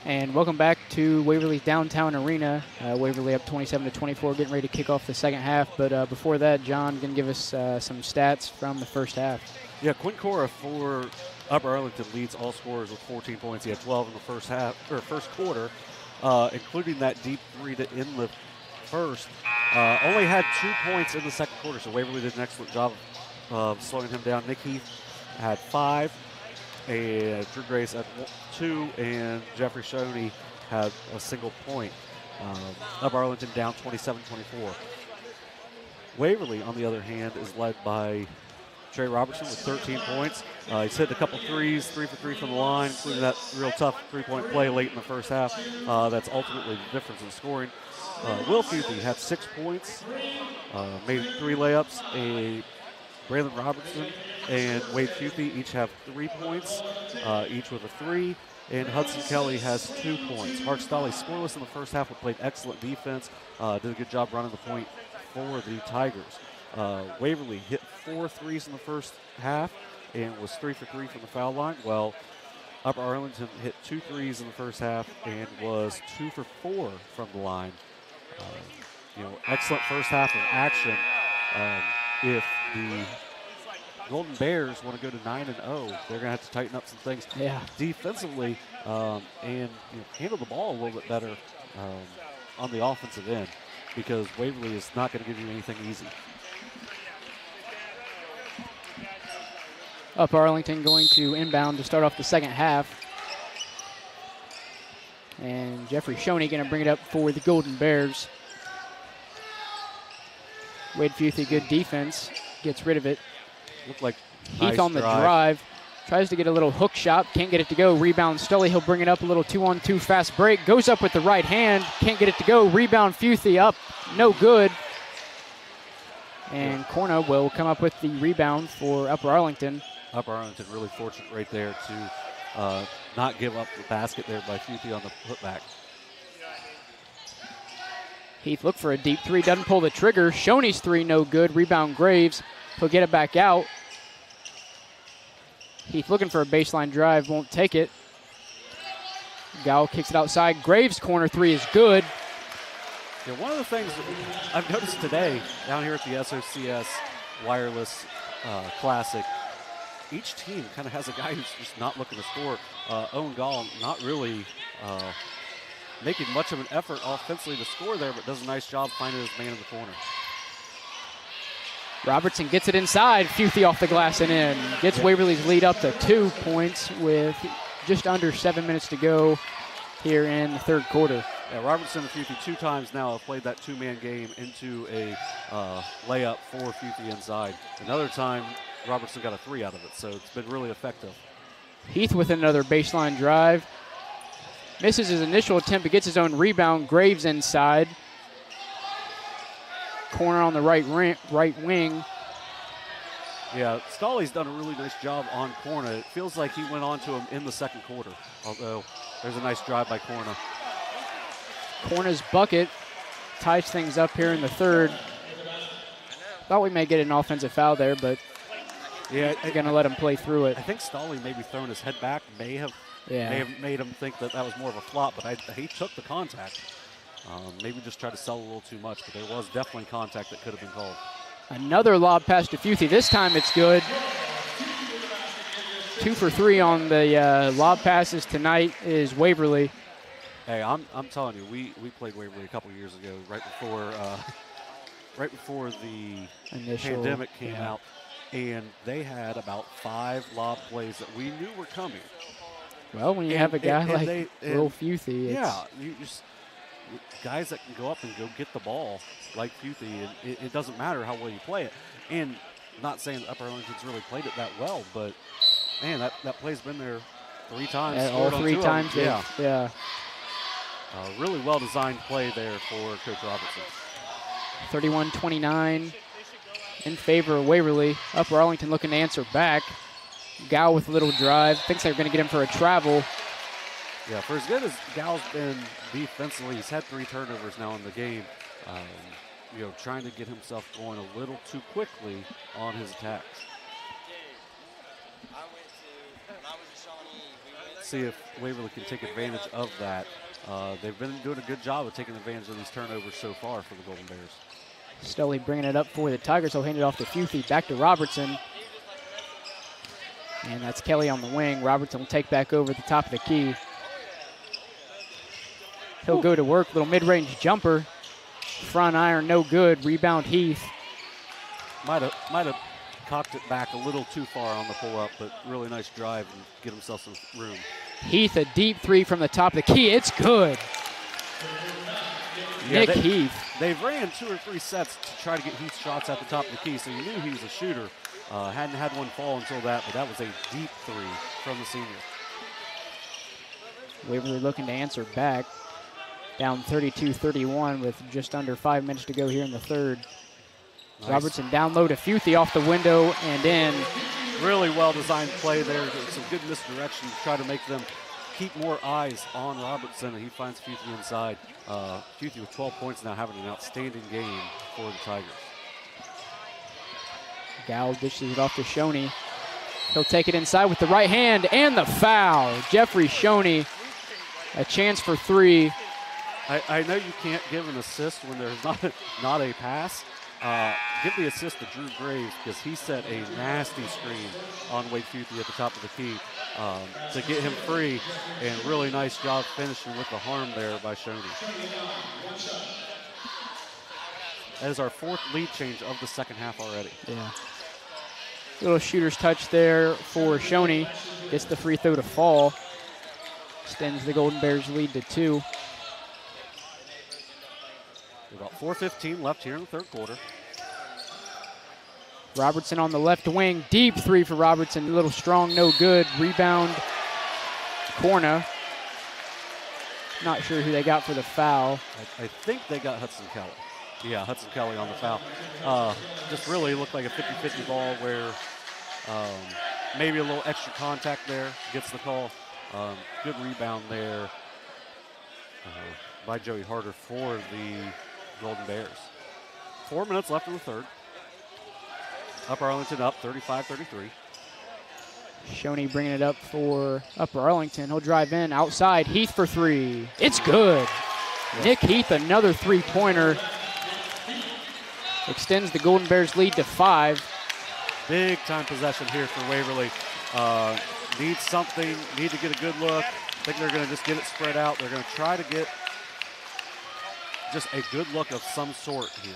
And welcome back to Waverly Downtown Arena. Waverly up 27-24, getting ready to kick off the second half. But before that, John going to give us some stats from the first half. Yeah, Quinn Cora for Upper Arlington leads all scorers with 14 points. He had 12 in the first quarter, including that deep three to end the first. Only had 2 points in the second quarter, so Waverly did an excellent job of slowing him down. Nick Heath had 5. And Drew Grace had 2, and Jeffrey Shoney had a single point. Upper Arlington down 27-24. Waverly, on the other hand, is led by Trey Robertson with 13 points. He's hit a couple threes, 3 for 3 from the line, including that real tough three-point play late in the first half. That's ultimately the difference in scoring. Will Futhy had 6 points, made 3 layups. Braylon Robertson and Wade Futhy each have 3 points, each with a 3. And Hudson Kelly has 2 points. Mark Stolley scoreless in the first half, but played excellent defense. Did a good job running the point for the Tigers. Waverly hit 4 threes in the first half and was 3 for 3 from the foul line. Well, Upper Arlington hit 2 threes in the first half and was 2 for 4 from the line. Excellent first half of action. If the Golden Bears want to go to 9-0, they're going to have to tighten up some things defensively and handle the ball a little bit better on the offensive end, because Waverly is not going to give you anything easy. Upper Arlington going to inbound to start off the second half. And Jeffrey Shoney going to bring it up for the Golden Bears. Wade Futhy, good defense, gets rid of it. Looked like Heath nice on the drive. Tries to get a little hook shot, can't get it to go. Rebound Stully, he'll bring it up, a little 2-on-2 fast break. Goes up with the right hand, can't get it to go. Rebound Futhy up, no good. And Corna will come up with the rebound for Upper Arlington. Upper Arlington really fortunate right there to not give up the basket there by Futhy on the putback. Heath looked for a deep 3, doesn't pull the trigger. Shoney's 3, no good. Rebound Graves, he'll get it back out. Heath looking for a baseline drive, won't take it. Gow kicks it outside. Graves' corner 3 is good. Yeah, one of the things that I've noticed today down here at the SOCS Wireless Classic, each team kind of has a guy who's just not looking to score. Owen Gall not really making much of an effort offensively to score there, but does a nice job finding his man in the corner. Robertson gets it inside. Futhy off the glass and in. Gets Waverly's lead up to 2 points with just under 7 minutes to go here in the third quarter. Yeah, Robertson and Futhy 2 times now have played that 2-man game into a layup for Futhy inside. Another time, Robertson got a 3 out of it, so it's been really effective. Heath with another baseline drive. Misses his initial attempt, but gets his own rebound. Graves inside. Corner on the right wing. Yeah, Stolley's done a really nice job on Corna. It feels like he went on to him in the second quarter, although there's a nice drive by Corna. Corna's bucket ties things up here in the third. Thought we may get an offensive foul there, but yeah, going to let him play through it. I think Stolley maybe throwing his head back may have made him think that was more of a flop, but he took the contact. Maybe just tried to sell a little too much, but there was definitely contact that could have been called. Another lob pass to Futhy. This time it's good. 2 for 3 on the lob passes tonight is Waverly. Hey, I'm telling you, we played Waverly a couple years ago, right before the pandemic came out, and they had about 5 lob plays that we knew were coming. Well, when you have a guy like Will Futhy, you just guys that can go up and go get the ball like Futhy, and it doesn't matter how well you play it. And I'm not saying that Upper Arlington's really played it that well, but man, that play's been there 3 times. All 3 times. Yeah. Really well designed play there for Coach Robertson. 31-29 in favor of Waverly. Upper Arlington looking to answer back. Gow with a little drive. Thinks they're going to get him for a travel. Yeah, for as good as Gow's been defensively, he's had 3 turnovers now in the game. Trying to get himself going a little too quickly on his attacks. see if Waverly can take advantage of that. They've been doing a good job of taking advantage of these turnovers so far for the Golden Bears. Stoley bringing it up for the Tigers. He'll hand it off to Futhy, back to Robertson. And that's Kelly on the wing. Robertson will take back over at the top of the key. He'll go to work, little mid-range jumper. Front iron, no good. Rebound Heath. Might have cocked it back a little too far on the pull-up, but really nice drive and get himself some room. Heath, a deep three from the top of the key. It's good. Yeah, Nick Heath. They've ran 2 or 3 sets to try to get Heath shots at the top of the key, so you knew he was a shooter. Hadn't had one fall until that, but that was a deep three from the senior. Waverly looking to answer back. Down 32-31 with just under 5 minutes to go here in the third. Nice. Robertson down low to Futhy, off the window and in. Really well-designed play there. Some good misdirection to try to make them keep more eyes on Robertson, and he finds Futhy inside. Futhy with 12 points now, having an outstanding game for the Tigers. Gal dishes it off to Shoney. He'll take it inside with the right hand and the foul. Jeffrey Shoney, a chance for 3. I know you can't give an assist when there's not a pass. Give the assist to Drew Graves because he set a nasty screen on Wade Futhy at the top of the key to get him free, and really nice job finishing with the harm there by Shoney. That is our 4th lead change of the second half already. Yeah. Little shooter's touch there for Shoney. Gets the free throw to fall. Extends the Golden Bears lead to 2. About 4:15 left here in the third quarter. Robertson on the left wing. Deep three for Robertson. A little strong, no good. Rebound, Corna. Not sure who they got for the foul. I think they got Hudson Kelly. Yeah, Hudson Kelly on the foul. Just really looked like a 50-50 ball where maybe a little extra contact there. Gets the call. Good rebound there by Joey Harder for the Golden Bears. 4 minutes left in the third. Upper Arlington up 35-33. Shoney bringing it up for Upper Arlington. He'll drive in outside. Heath for 3. It's good. Yeah. Nick Heath, another 3-pointer. Extends the Golden Bears lead to 5. Big time possession here for Waverly. Need something, need to get a good look. I think they're going to just get it spread out. They're going to try to get just a good look of some sort here.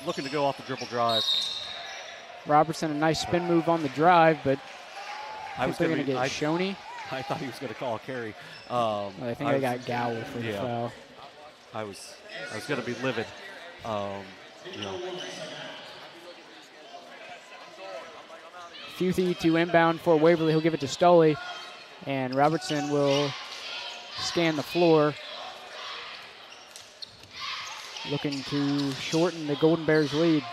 Looking to go off the dribble drive. Robertson, a nice spin move on the drive, but I was going to get Shoney. I thought he was going to call a carry. I think I got Gowl for the foul. I was going to be livid. Futhy to inbound for Waverly. He'll give it to Stoley, and Robertson will scan the floor, looking to shorten the Golden Bears lead.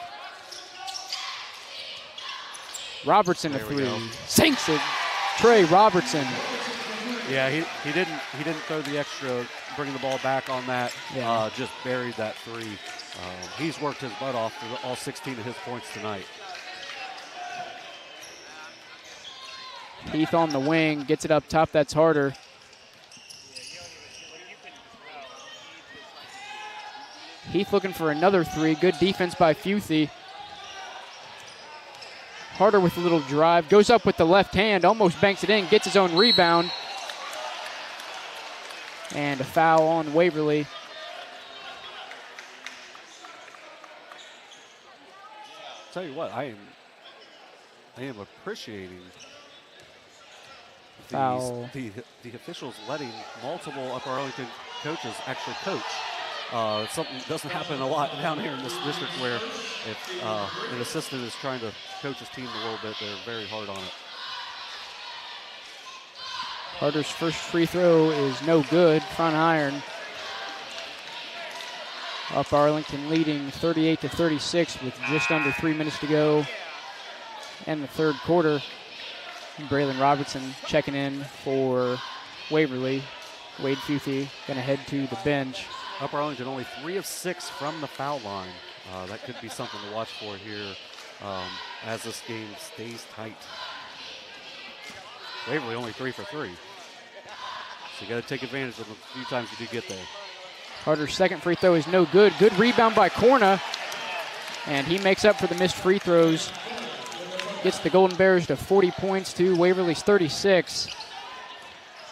Robertson a 3, sinks it. Trey Robertson. Yeah, he didn't throw the extra, bringing the ball back on that. Yeah. Just buried that 3. He's worked his butt off for all 16 of his points tonight. Heath on the wing, gets it up top. That's Harder. Heath looking for another 3. Good defense by Futhy. Harder with a little drive, goes up with the left hand, almost banks it in, gets his own rebound. And a foul on Waverly. Tell you what, I am appreciating the officials letting multiple Upper Arlington coaches actually coach. It's something that doesn't happen a lot down here in this district, where if an assistant is trying to coach his team a little bit, they're very hard on it. Harder's first free throw is no good, front iron. Upper Arlington leading 38-36 with just under 3 minutes to go in the third quarter. Braylon Robertson checking in for Waverly. Wade Futhy going to head to the bench. Upper Arlington only 3 of 6 from the foul line. That could be something to watch for here as this game stays tight. Waverly only 3 for 3. So you got to take advantage of them a few times you do get there. Carter's second free throw is no good. Good rebound by Corna. And he makes up for the missed free throws. Gets the Golden Bears to 40 points to Waverly's 36.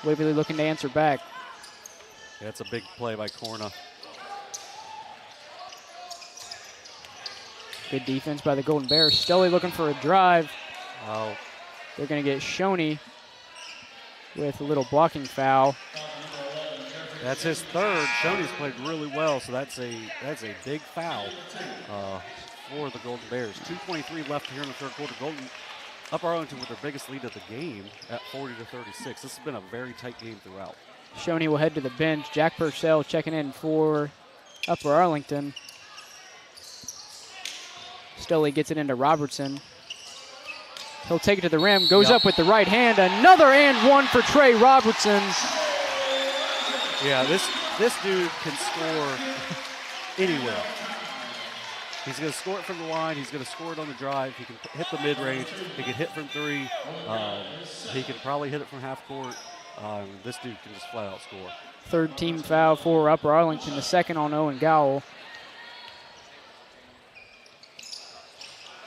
Waverly looking to answer back. Yeah, it's a big play by Corna. Good defense by the Golden Bears. Stelly looking for a drive. Oh. They're going to get Shoney with a little blocking foul. That's his third. Shoney's played really well, so that's a big foul for the Golden Bears. 2:23 left here in the third quarter. Upper Arlington with their biggest lead of the game at 40-36. This has been a very tight game throughout. Shoney will head to the bench. Jack Purcell checking in for Upper Arlington. Stelly gets it into Robertson. He'll take it to the rim, goes up with the right hand. Another and one for Trey Robertson. Yeah, this dude can score anywhere. He's going to score it from the line. He's going to score it on the drive. He can hit the mid-range. He can hit from three. He can probably hit it from half court. This dude can just flat out score. Third team foul for Upper Arlington, the second on Owen Gowell.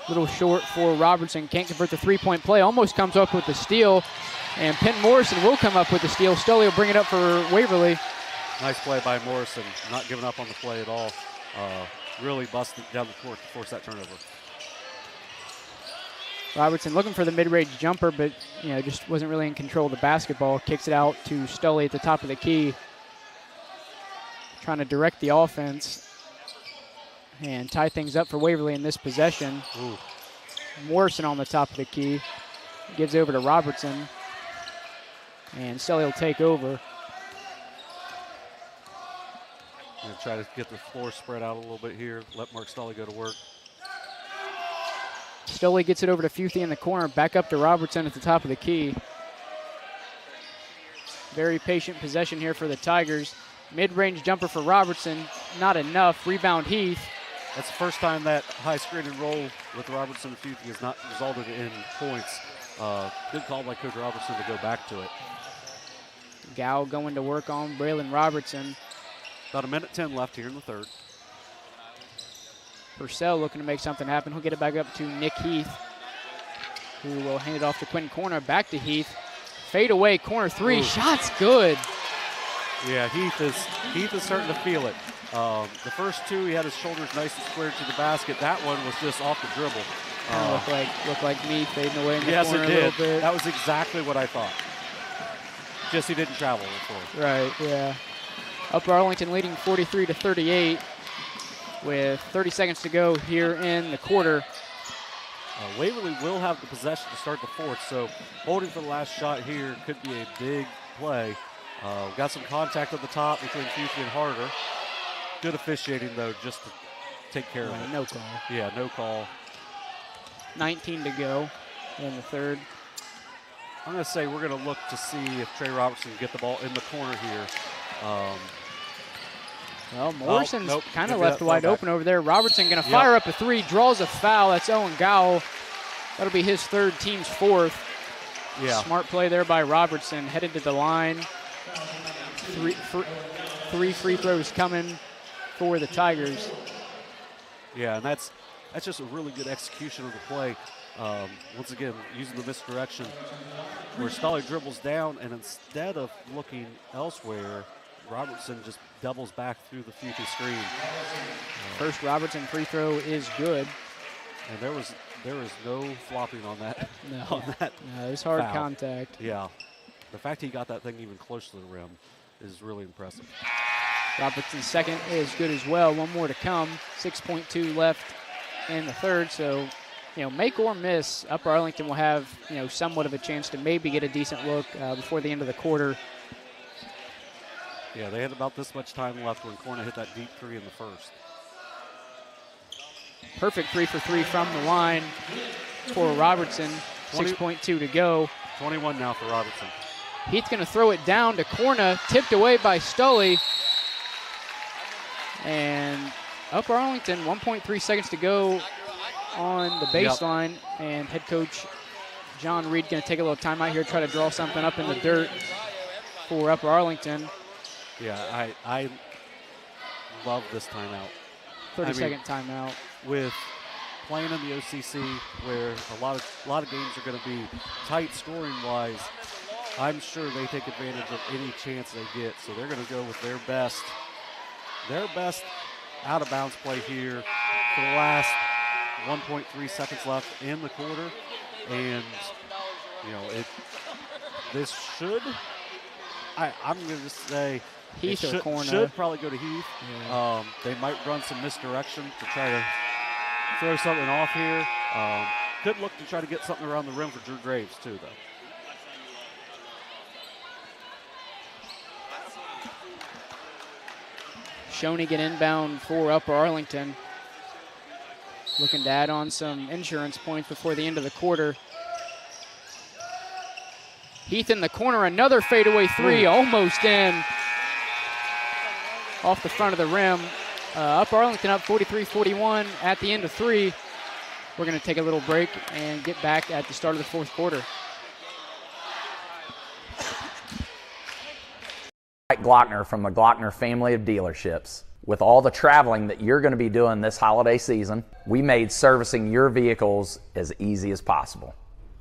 Little short for Robertson. Can't convert the three-point play. Almost comes up with the steal. And Penn Morrison will come up with the steal. Stelly will bring it up for Waverly. Nice play by Morrison. Not giving up on the play at all. Really busted down the court to force that turnover. Robertson looking for the mid-range jumper, but just wasn't really in control of the basketball. Kicks it out to Stelly at the top of the key. Trying to direct the offense and tie things up for Waverly in this possession. Ooh. Morrison on the top of the key. Gives over to Robertson. And Stelly will take over. Gonna try to get the floor spread out a little bit here. Let Mark Stelly go to work. Stelly gets it over to Futhy in the corner. Back up to Robertson at the top of the key. Very patient possession here for the Tigers. Mid-range jumper for Robertson. Not enough. Rebound Heath. That's the first time that high screen and roll with Robertson and Futhy has not resulted in points. Good call by Coach Robertson to go back to it. Gow going to work on Braylon Robertson. About 1:10 left here in the third. Purcell looking to make something happen. He'll get it back up to Nick Heath, who will hand it off to Quentin Corner. Back to Heath. Fade away, corner three. Ooh. Shot's good. Yeah, Heath is starting to feel it. The first two, he had his shoulders nice and squared to the basket. That one was just off the dribble. Looked like me fading away in the yes, corner it a did. little bit. That was exactly what I thought. Just he didn't travel before. Right, yeah. Upper Arlington leading 43-38 with 30 seconds to go here in the quarter. Waverly will have the possession to start the fourth, so holding for the last shot here could be a big play. Got some contact at the top between Futhy and Harder. Good officiating, though, just to take care of it. No call. Yeah, no call. 19 to go in the third. I'm going to say we're going to look to see if Trey Robertson can get the ball in the corner here. Well, Morrison's nope. kind of Maybe left that wide fell open over there. Robertson going to fire up a three, draws a foul. That's Owen Gowell. That'll be his third, team's fourth. Yeah. Smart play there by Robertson. Headed to the line. Three free throws coming for the Tigers. Yeah, and that's just a really good execution of the play. Once again, using the misdirection where Stelly dribbles down, and instead of looking elsewhere, Robertson just doubles back through the Futhy screen. First Robertson free throw is good. And there was no flopping on that. No, on that no, it was hard foul. contact. Yeah. The fact he got that thing even close to the rim is really impressive. Robertson's second is good as well. One more to come. 6.2 left in the third. So, make or miss, Upper Arlington will have, somewhat of a chance to maybe get a decent look before the end of the quarter. Yeah, they had about this much time left when Corner hit that deep three in the first. Perfect 3 for 3 from the line for Robertson. 6.2 to go. 21 now for Robertson. Heath's going to throw it down to Corna, tipped away by Stelly. And Upper Arlington, 1.3 seconds to go on the baseline. Yep. And head coach John Reed going to take a little timeout here, try to draw something up in the dirt. for Upper Arlington. Yeah, I love this timeout. 30-second timeout. With playing in the OCC, where a lot of games are going to be tight scoring-wise, I'm sure they take advantage of any chance they get. So they're going to go with their best out-of-bounds play here for the last 1.3 seconds left in the quarter. And, this should, I'm going to just say, Heath or corner. Should probably go to Heath. Yeah. They might run some misdirection to try to throw something off here. Could look to try to get something around the rim for Drew Graves, too, though. Shoney inbound for Upper Arlington. Looking to add on some insurance points before the end of the quarter. Heath in the corner, another fadeaway three, almost in. Off the front of the rim. Upper Arlington up 43-41 at the end of three. We're going to take a little break and get back at the start of the fourth quarter. Glockner from the Glockner family of dealerships. With all the traveling that you're going to be doing this holiday season, we made servicing your vehicles as easy as possible.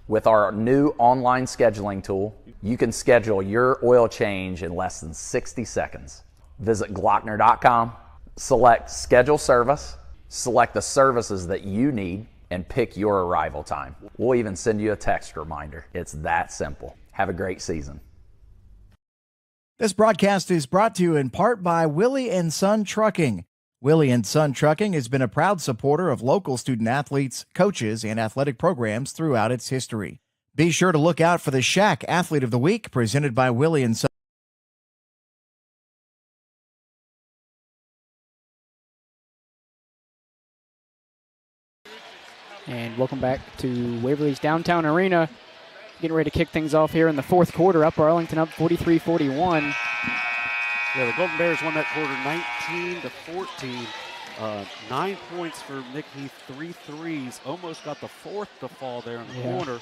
With our new online scheduling tool, you can schedule your oil change in less than 60 seconds. Visit Glockner.com, select Schedule Service, select the services that you need, and pick your arrival time. We'll even send you a text reminder. It's that simple. Have a great season. This broadcast is brought to you in part by Willie and Son Trucking. Willie and Son Trucking has been a proud supporter of local student athletes, coaches, and athletic programs throughout its history. Be sure to look out for the Shack Athlete of the Week presented by Willie and Son. And welcome back to Waverly's Downtown Arena. Getting ready to kick things off here in the fourth quarter. Upper Arlington up 43-41. Yeah, the Golden Bears won that quarter 19-14. 9 points for Nick Heath, 3 threes. Almost got the fourth to fall there in the corner.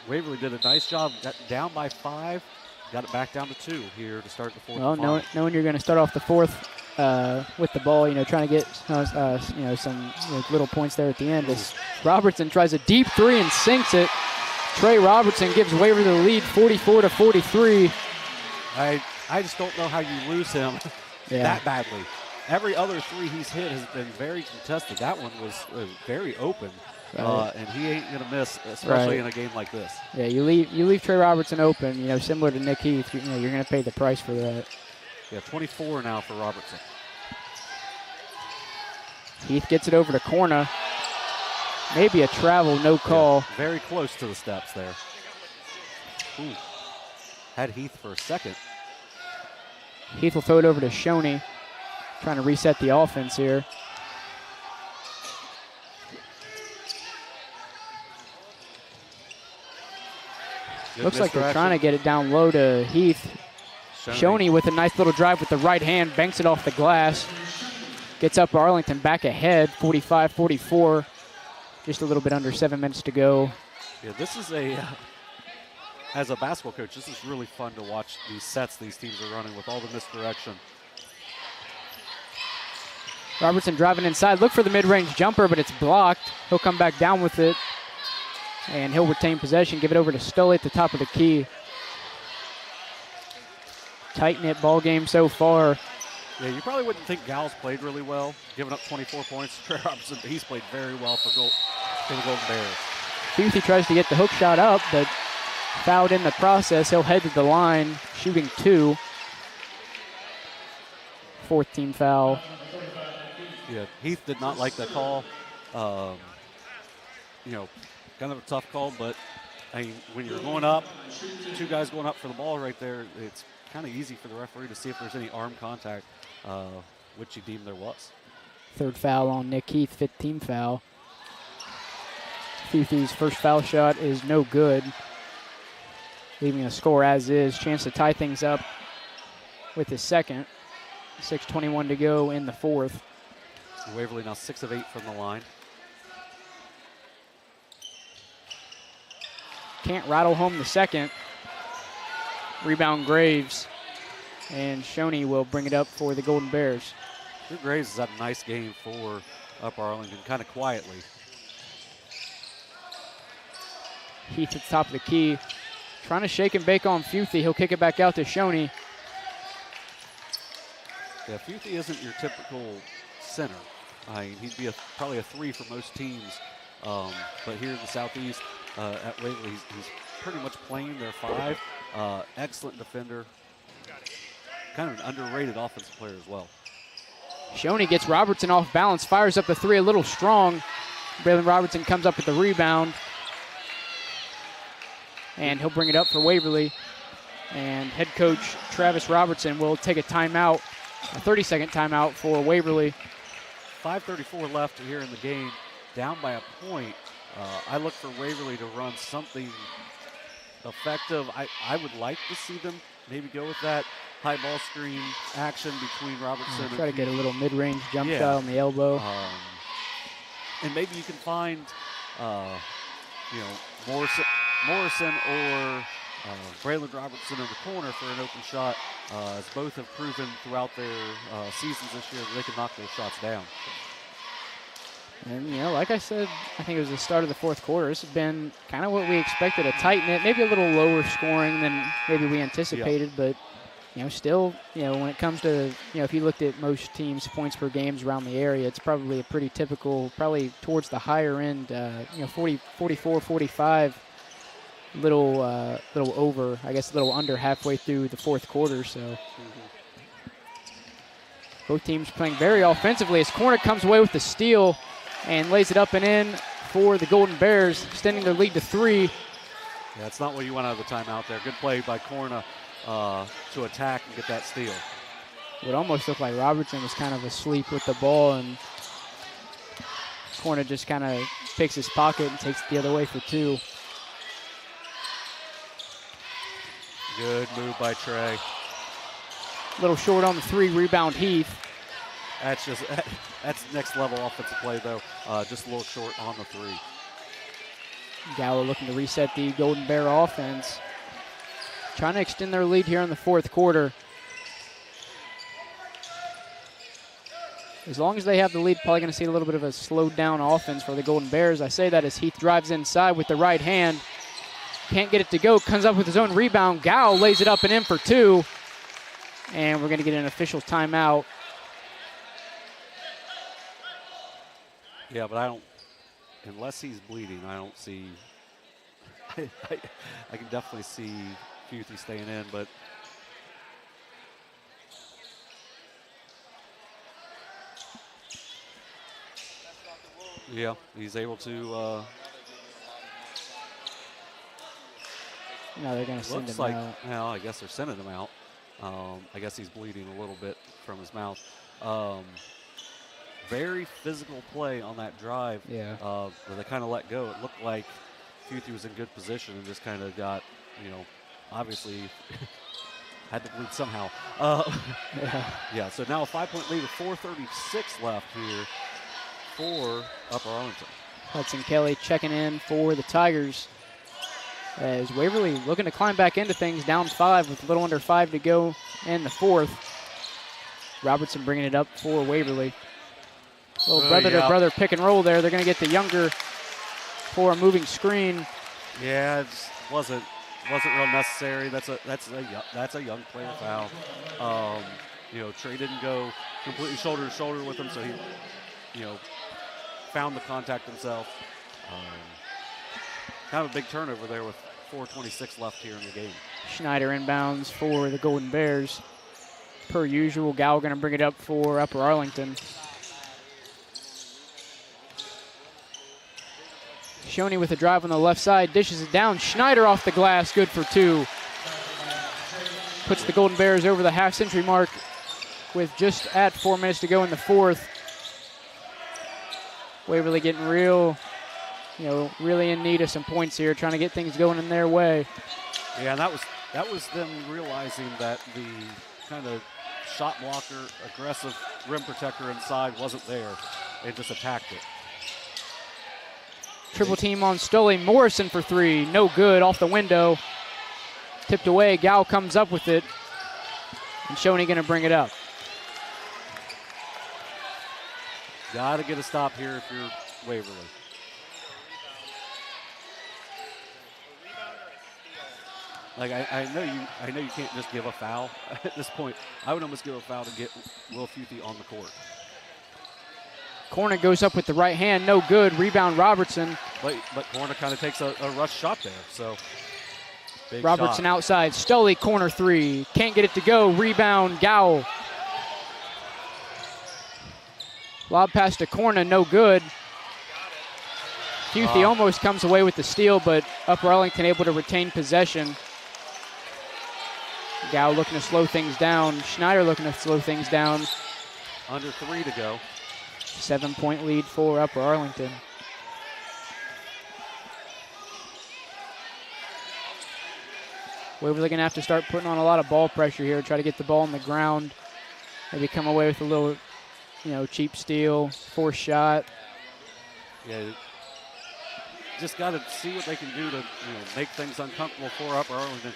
Waverly did a nice job. Got down by 5. Got it back down to 2 here to start the fourth. Well, knowing you're going to start off the fourth with the ball, trying to get some little points there at the end. As Robertson tries a deep three and sinks it. Trey Robertson gives Waverly the lead, 44-43. I just don't know how you lose him that badly. Every other three he's hit has been very contested. That one was very open, and he ain't gonna miss, especially in a game like this. Yeah, you leave Trey Robertson open. Similar to Nick Heath. You're gonna pay the price for that. Yeah, 24 now for Robertson. Heath gets it over to Corna. Maybe a travel, no call. Yeah, very close to the steps there. Ooh. Had Heath for a second. Heath will throw it over to Shoney. Trying to reset the offense here. Looks like they're trying to get it down low to Heath. Shoney with a nice little drive with the right hand, banks it off the glass. Gets up Arlington back ahead, 45-44. Just a little bit under 7 minutes to go. Yeah, this is as a basketball coach, this is really fun to watch these sets these teams are running with all the misdirection. Robertson driving inside, look for the mid-range jumper, but it's blocked. He'll come back down with it, and he'll retain possession, give it over to Stoley at the top of the key. Tight-knit ball game so far. Yeah, you probably wouldn't think Gal's played really well, giving up 24 points. Trey Robertson, he's played very well for the Golden Bears. He tries to get the hook shot up, but fouled in the process. He'll head to the line, shooting 2. 4th team foul. Yeah, Heath did not like that call. Kind of a tough call, but when you're going up, 2 guys going up for the ball right there, it's kind of easy for the referee to see if there's any arm contact, which he deemed there was. 3rd foul on Nick Heath, 5th team foul. Fifi's first foul shot is no good, leaving a score as is. Chance to tie things up with his second. 6:21 to go in the fourth. Waverly now 6 of 8 from the line. can't rattle home the second. Rebound Graves, and Shoney will bring it up for the Golden Bears. Drew Graves has had a nice game for Upper Arlington, kind of quietly. Heath at the top of the key, trying to shake and bake on Futhy. He'll kick it back out to Shoney. Yeah, Futhy isn't your typical center. I mean, he'd be probably a 3 for most teams. But here in the Southeast at Waverly, he's pretty much playing their 5. Excellent defender. Kind of an underrated offensive player as well. Shoney gets Robertson off balance, fires up the 3 a little strong. Braylon Robertson comes up with the rebound. And he'll bring it up for Waverly. And head coach Travis Robertson will take a timeout, a 30-second timeout for Waverly. 5:34 left here in the game, down by a point. I look for Waverly to run something effective. I would like to see them maybe go with that high ball screen action between Robertson and try to get a little mid-range jump shot on the elbow. And maybe you can find, Morrison or Braylon Robertson in the corner for an open shot, as both have proven throughout their seasons this year that they can knock those shots down. And, like I said, I think it was the start of the fourth quarter. This has been kind of what we expected, a tight knit, maybe a little lower scoring than maybe we anticipated, but, still, when it comes to, if you looked at most teams' points per games around the area, it's probably a pretty typical, probably towards the higher end, 40, 44, 45, little over, I guess a little under halfway through the fourth quarter, so. Both teams playing very offensively as Corner comes away with the steal and lays it up and in for the Golden Bears, extending their lead to 3. Yeah, that's not what you want out of the timeout there. Good play by Corna to attack and get that steal. It almost looked like Robertson was kind of asleep with the ball, and Corna just kind of picks his pocket and takes it the other way for 2. Good move by Trey. A little short on the 3, rebound Heath. That's next level offensive play though. Just a little short on the 3. Gower looking to reset the Golden Bear offense. Trying to extend their lead here in the fourth quarter. As long as they have the lead, probably going to see a little bit of a slowed down offense for the Golden Bears. I say that as Heath drives inside with the right hand. Can't get it to go, comes up with his own rebound. Gow lays it up and in for 2. And we're going to get an official timeout. Yeah, but unless he's bleeding, I don't see, I can definitely see Futhy staying in, but yeah, he's able to. No, they're going to send him out. Well, I guess they're sending him out. I guess he's bleeding a little bit from his mouth. Very physical play on that drive. Yeah. Where they kind of let go. It looked like Futhy was in good position and just kind of got, obviously had to bleed somehow. Yeah, so now a 5-point lead with 4:36 left here for Upper Arlington. Hudson Kelly checking in for the Tigers. As Waverly looking to climb back into things, down 5 with a little under 5 to go in the fourth. Robertson bringing it up for Waverly. Little brother-to-brother pick and roll there. They're going to get the younger for a moving screen. Yeah, it just wasn't real necessary. That's a young player foul. Trey didn't go completely shoulder to shoulder with him, so he, found the contact himself. Kind of a big turnover there with 4:26 left here in the game. Schneider inbounds for the Golden Bears. Per usual, Gow going to bring it up for Upper Arlington. Shoney with a drive on the left side, dishes it down. Schneider off the glass, good for 2. Puts the Golden Bears over the half-century mark with just at 4 minutes to go in the fourth. Waverly getting really in need of some points here, trying to get things going in their way. Yeah, and that was them realizing that the kind of shot blocker, aggressive rim protector inside wasn't there. They just attacked it. Triple team on Stoley. Morrison for three. No good. Off the window. Tipped away. Gow comes up with it. And Shoney going to bring it up. Got to get a stop here if you're Waverly. Like I know you can't just give a foul at this point. I would almost give a foul to get Will Futhy on the court. Corner goes up with the right hand, no good. Rebound Robertson. But Corner kind of takes a rush shot there. So big Robertson shot. outside. Stoley corner three. Can't get it to go. Rebound Gow. Lob pass to Corner, no good. Futhy almost comes away with the steal, but Upper Arlington able to retain possession. Gow looking to slow things down. Schneider looking to slow things down. Under 3 to go. 7-point lead for Upper Arlington. Waverly going to have to start putting on a lot of ball pressure here, try to get the ball on the ground. Maybe come away with a little, cheap steal, forced shot. Yeah, just got to see what they can do to make things uncomfortable for Upper Arlington.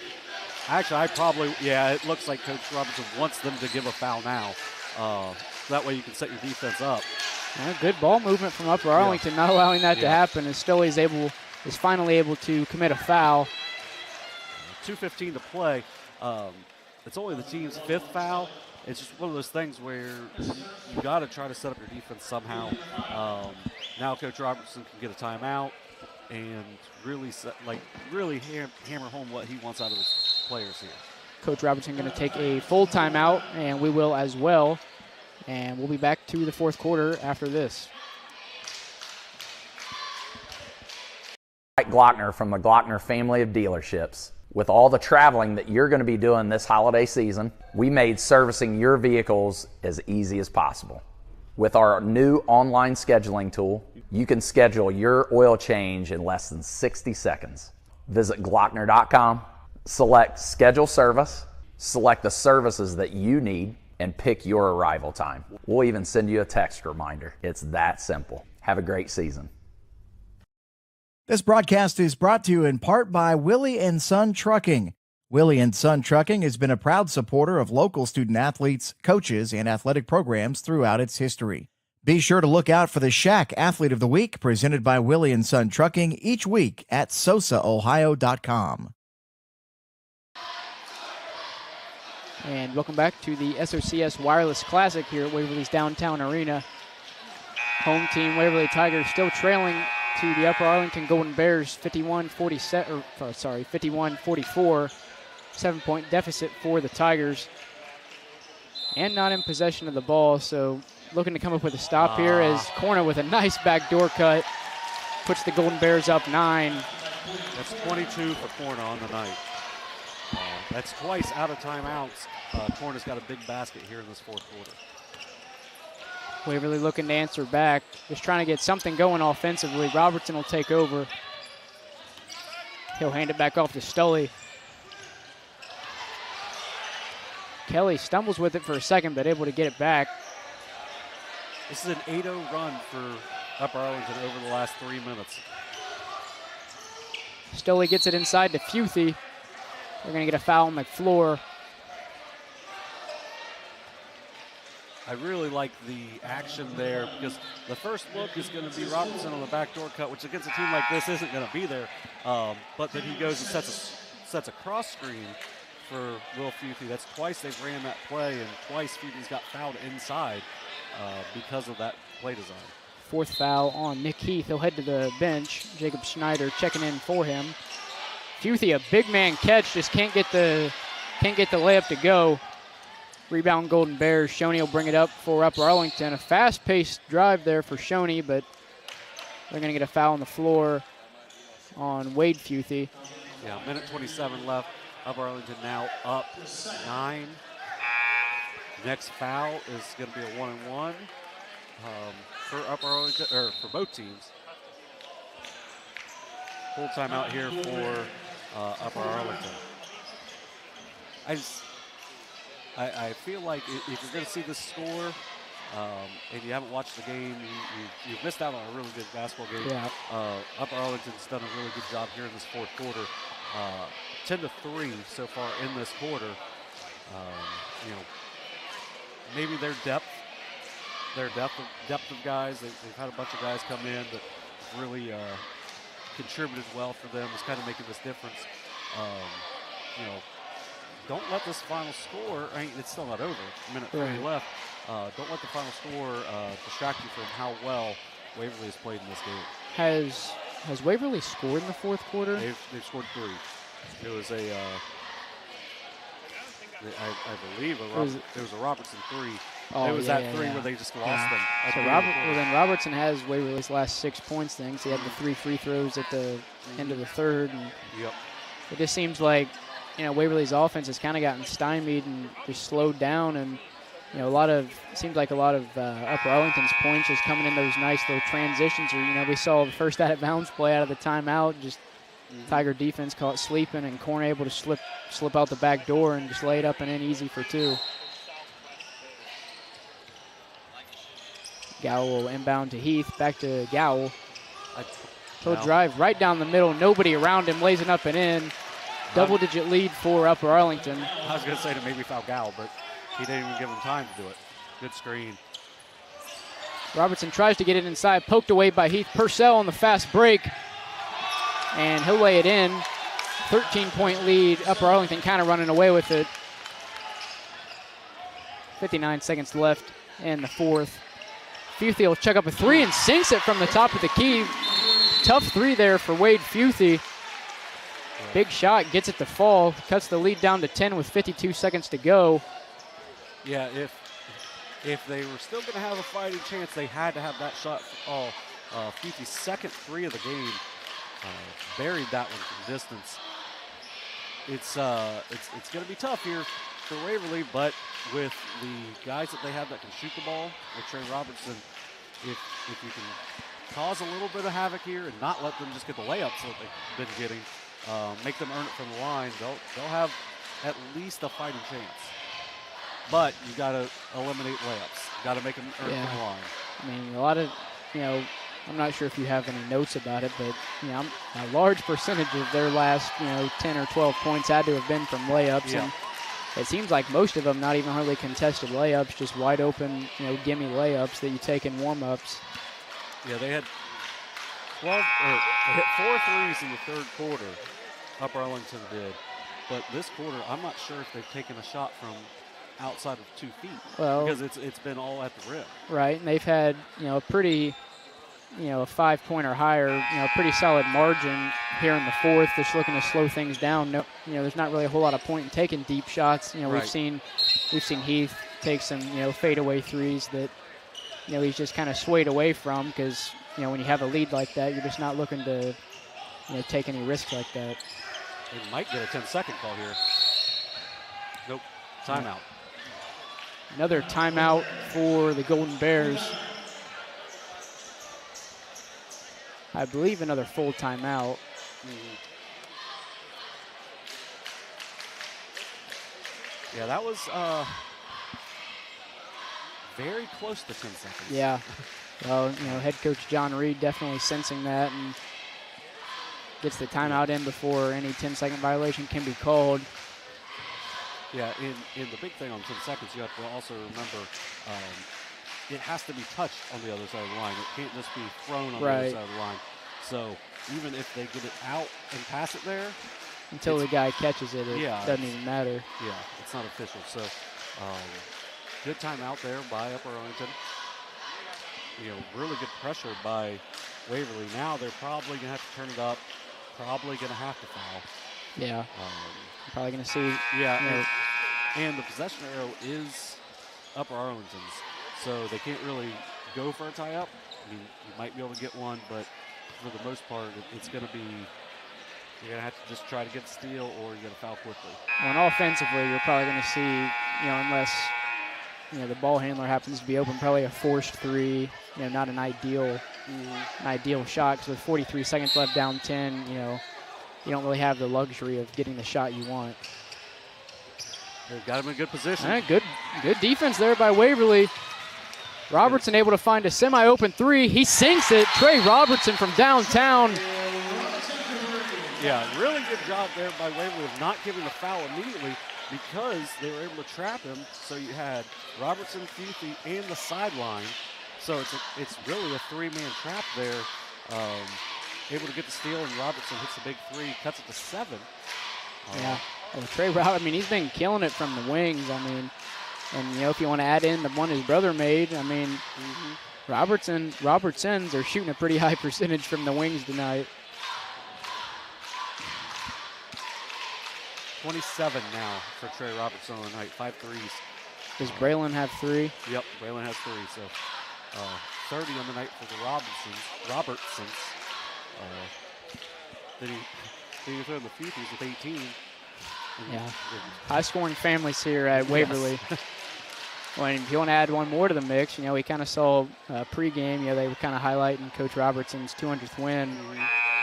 Actually, it looks like Coach Robinson wants them to give a foul now. That way you can set your defense up. Yeah, good ball movement from Upper Arlington, not allowing that to happen, and Stoley is finally able to commit a foul. 2:15 to play. It's only the team's 5th foul. It's just one of those things where you got to try to set up your defense somehow. Now Coach Robertson can get a timeout and really hammer home what he wants out of his players here. Coach Robertson going to take a full timeout, and we will as well. And we'll be back to the fourth quarter after this. Glockner from the Glockner family of dealerships. With all the traveling that you're going to be doing this holiday season, we made servicing your vehicles as easy as possible. With our new online scheduling tool, you can schedule your oil change in less than 60 seconds. Visit Glockner.com, select Schedule Service, select the services that you need, and pick your arrival time. We'll even send you a text reminder. It's that simple. Have a great season. This broadcast is brought to you in part by Willie and Son Trucking. Willie and Son Trucking has been a proud supporter of local student athletes, coaches, and athletic programs throughout its history. Be sure to look out for the Shack Athlete of the Week presented by Willie and Son Trucking each week at sosaohio.com. And welcome back to the SOCS Wireless Classic here at Waverly's Downtown Arena. Home team Waverly Tigers still trailing to the Upper Arlington Golden Bears 51-44. 7-point deficit for the Tigers. And not in possession of the ball, so looking to come up with a stop here as Corner with a nice backdoor cut puts the Golden Bears up 9. That's 22 for Corner on the night. That's twice out of timeouts. Corner's got a big basket here in this fourth quarter. Waverly looking to answer back, just trying to get something going offensively. Robertson will take over. He'll hand it back off to Stoley. Kelly stumbles with it for a second, but able to get it back. This is an 8-0 run for Upper Arlington over the last 3 minutes. Stoley gets it inside to Futhy. They're going to get a foul on McFleur. I really like the action there because the first look is going to be Robertson on the backdoor cut, which against a team like this isn't going to be there. But then he goes and sets a cross screen for Will Futhy. That's twice they've ran that play, and twice Futhy's got fouled inside because of that play design. Fourth foul on Nick Heath. He'll head to the bench. Jacob Schneider checking in for him. Futhy, a big man catch, just can't get the layup to go. Rebound Golden Bears. Shoney will bring it up for Upper Arlington. A fast-paced drive there for Shoney, but they're going to get a foul on the floor on Wade Futhy. Yeah, minute 27 left. Upper Arlington now up 9. Next foul is going to be a 1-and-1 for Upper Arlington, or for both teams. Full timeout here for Upper Arlington. I feel like if you're going to see this score, and you haven't watched the game, you've missed out on a really good basketball game. Yeah. Upper Arlington's done a really good job here in this fourth quarter. 10-3 so far in this quarter. Maybe their depth of guys. They've had a bunch of guys come in that really contributed well for them. Is kind of making this difference. Don't let this final score. It's still not over. A minute 3 left. Don't let the final score distract you from how well Waverly has played in this game. Has Waverly scored in the fourth quarter? They've scored 3. It was I believe it was a Robertson 3. It was that 3 where they just lost them. So then Robertson has Waverly's last 6 points things. He had the 3 free throws at the end of the third. And it just seems like, Waverly's offense has kind of gotten stymied and just slowed down. And, seems like a lot of Upper Arlington's points just coming in those nice little transitions. Or, we saw the first out of bounds play out of the timeout. Just Tiger defense caught sleeping, and Corn able to slip out the back door and just lay it up and in easy for 2. Gowell will inbound to Heath, back to Gowell. He'll drive right down the middle, nobody around him, lays it up and in. Double-digit lead for Upper Arlington. I was going to say to maybe foul Gowell, but he didn't even give him time to do it. Good screen. Robertson tries to get it inside, poked away by Heath Purcell on the fast break. And he'll lay it in. 13-point lead. Upper Arlington kind of running away with it. 59 seconds left in the fourth. Futhy will check up a 3 and sinks it from the top of the key. Tough 3 there for Wade Futhy. Big shot, gets it to fall. Cuts the lead down to 10 with 52 seconds to go. Yeah, if they were still going to have a fighting chance, they had to have that shot. Futhy's second 3 of the game. Buried that one from distance. It's going to be tough here for Waverly, but with the guys that they have that can shoot the ball, with Trey Robertson, if you can cause a little bit of havoc here and not let them just get the layups that they've been getting, make them earn it from the line, they'll have at least a fighting chance. But you got to eliminate layups. You got to make them earn it from the line. A lot of, I'm not sure if you have any notes about it, but a large percentage of their last 10 or 12 points had to have been from layups, and it seems like most of them not even hardly contested layups, just wide open gimme layups that you take in warm-ups. Yeah, they had 12. They hit 4 threes in the third quarter. Upper Arlington did, but this quarter I'm not sure if they've taken a shot from outside of 2 feet because it's been all at the rim. Right, and they've had a pretty. A 5-point or higher, pretty solid margin here in the fourth. Just looking to slow things down. No, there's not really a whole lot of point in taking deep shots. We've seen Heath take some fadeaway threes that he's just kind of swayed away from because when you have a lead like that, you're just not looking to take any risks like that. They might get a 10-second call here. Nope, timeout. Another timeout for the Golden Bears. I believe another full timeout. Yeah, that was very close to 10 seconds. Yeah. Well, head coach John Reed definitely sensing that and gets the timeout in before any 10-second violation can be called. Yeah, in the big thing on 10 seconds, you have to also remember it has to be touched on the other side of the line. It can't just be thrown on the other side of the line. So even if they get it out and pass it there, until the guy catches it, it doesn't even matter. Yeah, it's not official. So good timeout there by Upper Arlington. Really good pressure by Waverly. Now they're probably going to have to turn it up. Probably going to have to foul. Yeah. Probably going to see. Yeah. And the possession arrow is Upper Arlington's. So they can't really go for a tie-up. You might be able to get one, but for the most part, it's going to be, you're going to have to just try to get the steal or you're going to foul quickly. Well, and offensively, you're probably going to see, unless, the ball handler happens to be open, probably a forced 3, not an ideal shot. Because with 43 seconds left down 10, you don't really have the luxury of getting the shot you want. They've got him in good position. All right, good defense there by Waverly. Robertson able to find a semi-open three. He sinks it. Trey Robertson from downtown. Yeah, really good job there by Waverly of not giving the foul immediately because they were able to trap him. So you had Robertson, Futhi, and the sideline. So it's really a three-man trap there. Able to get the steal, and Robertson hits the big three, cuts it to 7. Yeah. Well, Trey Robertson, I mean, he's been killing it from the wings. I mean, and, you know, if you want to add in the one his brother made, I mean, Robertsons are shooting a pretty high percentage from the wings tonight. 27 now for Trey Robertson on the night, 5 threes. Does Braylon have 3? Yep, Braylon has 3, so 30 on the night for the Robertsons. Then he threw in the Futhies with 18. Yeah, high-scoring families here at Waverly. Well, and if you want to add one more to the mix, you know, we kind of saw pregame, you know, they were kind of highlighting Coach Robertson's 200th win,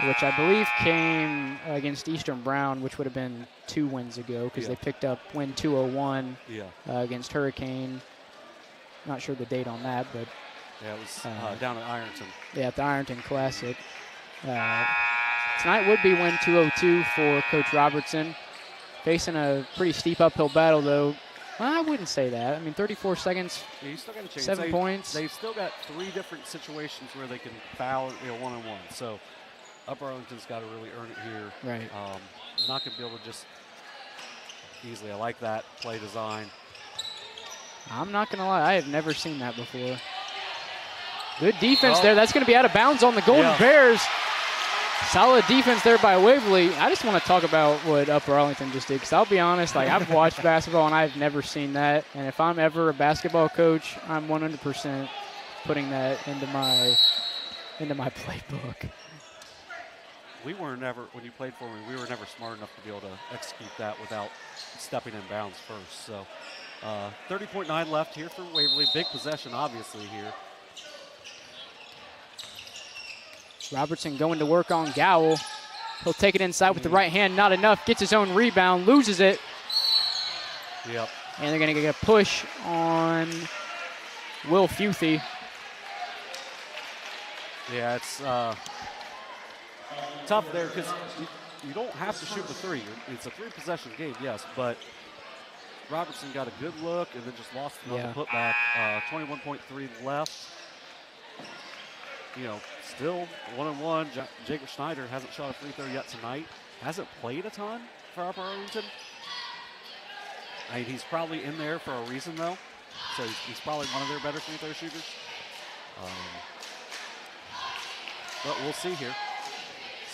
which I believe came against Eastern Brown, which would have been 2 wins ago because they picked up win 201 against Hurricane. Not sure the date on that, but. Yeah, it was down at Ironton. Yeah, at the Ironton Classic. Tonight would be win 202 for Coach Robertson. Facing a pretty steep uphill battle, though. Well, I wouldn't say that. I mean, 34 seconds, yeah, you still got a chance. 7 points. They've still got 3 different situations where they can foul, you know, one-on-one. So Upper Arlington's got to really earn it here. Right. Not going to be able to just easily. I like that play design. I'm not going to lie. I have never seen that before. Good defense there. That's going to be out of bounds on the Golden Bears. Solid defense there by Waverly. I just want to talk about what Upper Arlington just did, because I'll be honest, like, I've watched basketball and I've never seen that. And if I'm ever a basketball coach, I'm 100% putting that into my playbook. We were never, when you played for me, we were never smart enough to be able to execute that without stepping in bounds first. So 30.9 left here for Waverly. Big possession, obviously, here. Robertson going to work on Gowell. He'll take it inside with the right hand. Not enough. Gets his own rebound. Loses it. Yep. And they're going to get a push on Will Futhi. Yeah, it's tough there because you don't have to shoot the 3. It's a 3-possession game, yes, but Robertson got a good look and then just lost another putback. 21.3 left. You know, still 1-on-1. Jacob Schneider hasn't shot a free throw yet tonight. Hasn't played a ton for Upper Arlington. I mean, he's probably in there for a reason, though. So he's probably one of their better free throw shooters. But we'll see here.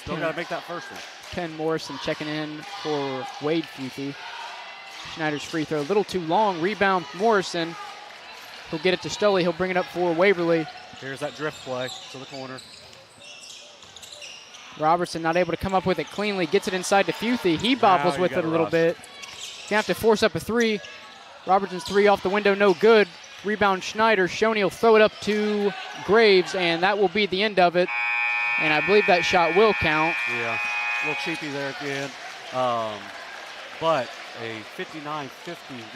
Still got to make that first one. Ken Morrison checking in for Wade Futhi. Schneider's free throw a little too long. Rebound Morrison. He'll get it to Stoley. He'll bring it up for Waverly. Here's that drift play to the corner. Robertson not able to come up with it cleanly. Gets it inside to Futhi. He bobbles with it a little bit. Gonna have to force up a 3. Robertson's 3 off the window, no good. Rebound Schneider. Shoney will throw it up to Graves, and that will be the end of it. And I believe that shot will count. Yeah, a little cheapy there at the end. But a 59-50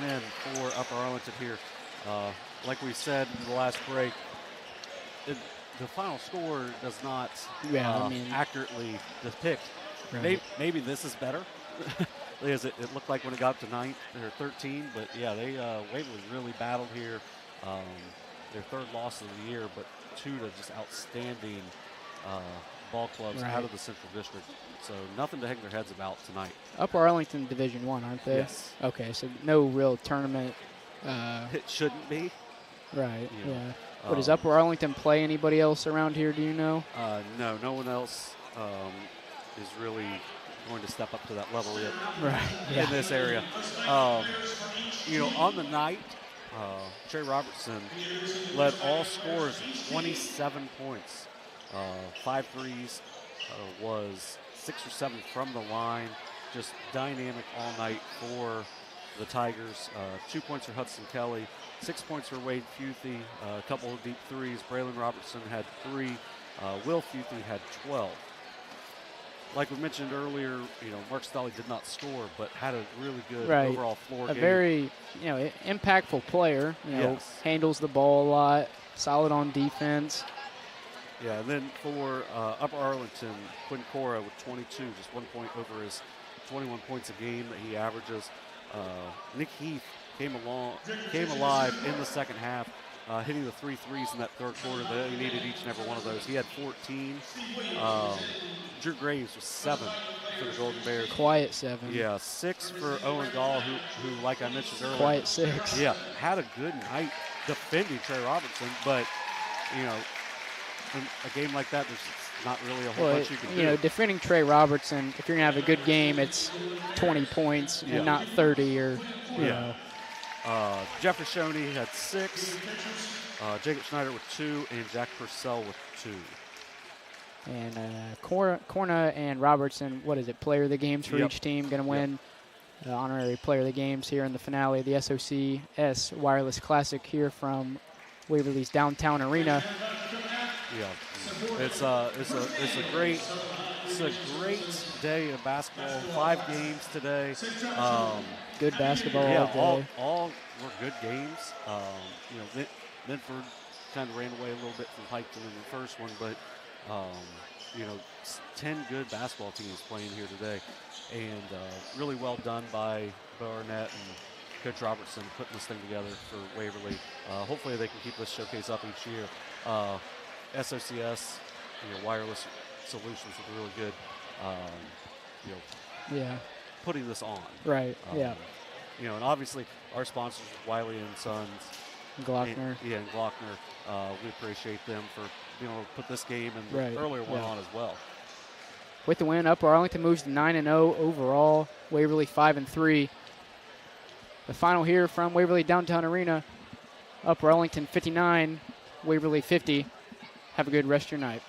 win for Upper Arlington here. Like we said in the last break, the final score does not accurately depict. Right. Maybe this is better. It looked like when it got up to 9 or 13, but yeah, Waverly really battled here. Their 3rd loss of the year, but 2 to just outstanding ball clubs out of the Central District. So nothing to hang their heads about tonight. Upper Arlington Division I, aren't they? Yes. Okay, so no real tournament. It shouldn't be. Right, But does Upper Arlington play anybody else around here, do you know? No one else is really going to step up to that level yet in this area. You know, on the night, Trey Robertson led all scorers with 27 points. 5 threes, was 6 or 7 from the line. Just dynamic all night for the Tigers. 2 points for Hudson Kelly, 6 points for Wade Futhi, a couple of deep threes. Braylon Robertson had 3. Will Futhi had 12. Like we mentioned earlier, you know, Mark Stolley did not score, but had a really good overall floor game. A very, impactful player. Handles the ball a lot. solid on defense. Yeah, and then for Upper Arlington, Quinn Cora with 22, just 1 point over his 21 points a game that he averages. Nick Heath came alive in the second half, hitting the 3 threes in that third quarter. They needed each and every one of those. He had 14. Drew Graves was 7 for the Golden Bears. Quiet 7. Yeah, 6 for Owen Gall, who like I mentioned earlier. Quiet 6. Yeah, had a good night defending Trey Robertson, but, you know, in a game like that, there's not really a whole bunch you can do. You know, defending Trey Robertson, if you're going to have a good game, it's 20 points and not 30 or, you know. Jeffrey Shoney had 6, Jacob Schneider with 2, and Jack Purcell with 2. And Corna and Robertson, what is it, player of the games for each team, going to win honorary player of the games here in the finale of the SOCS Wireless Classic here from Waverly's Downtown Arena. Yeah, it's a great day of basketball. 5 games today. Good basketball all day. All were good games. You know, Minford kind of ran away a little bit from Piketon in the first one, but you know, 10 good basketball teams playing here today, and really well done by Barnett and Coach Robertson putting this thing together for Waverly. Hopefully they can keep this showcase up each year. SOCS, you know, wireless solutions are really good. You know, putting this on. Right. You know, and obviously our sponsors, Wiley and Sons, Glockner. And Glockner. We appreciate them for being able to put this game and the earlier one on as well. With the win, Upper Arlington moves to 9-0 overall. Waverly 5-3. The final here from Waverly Downtown Arena. Upper Arlington 59, Waverly 50. Have a good rest of your night.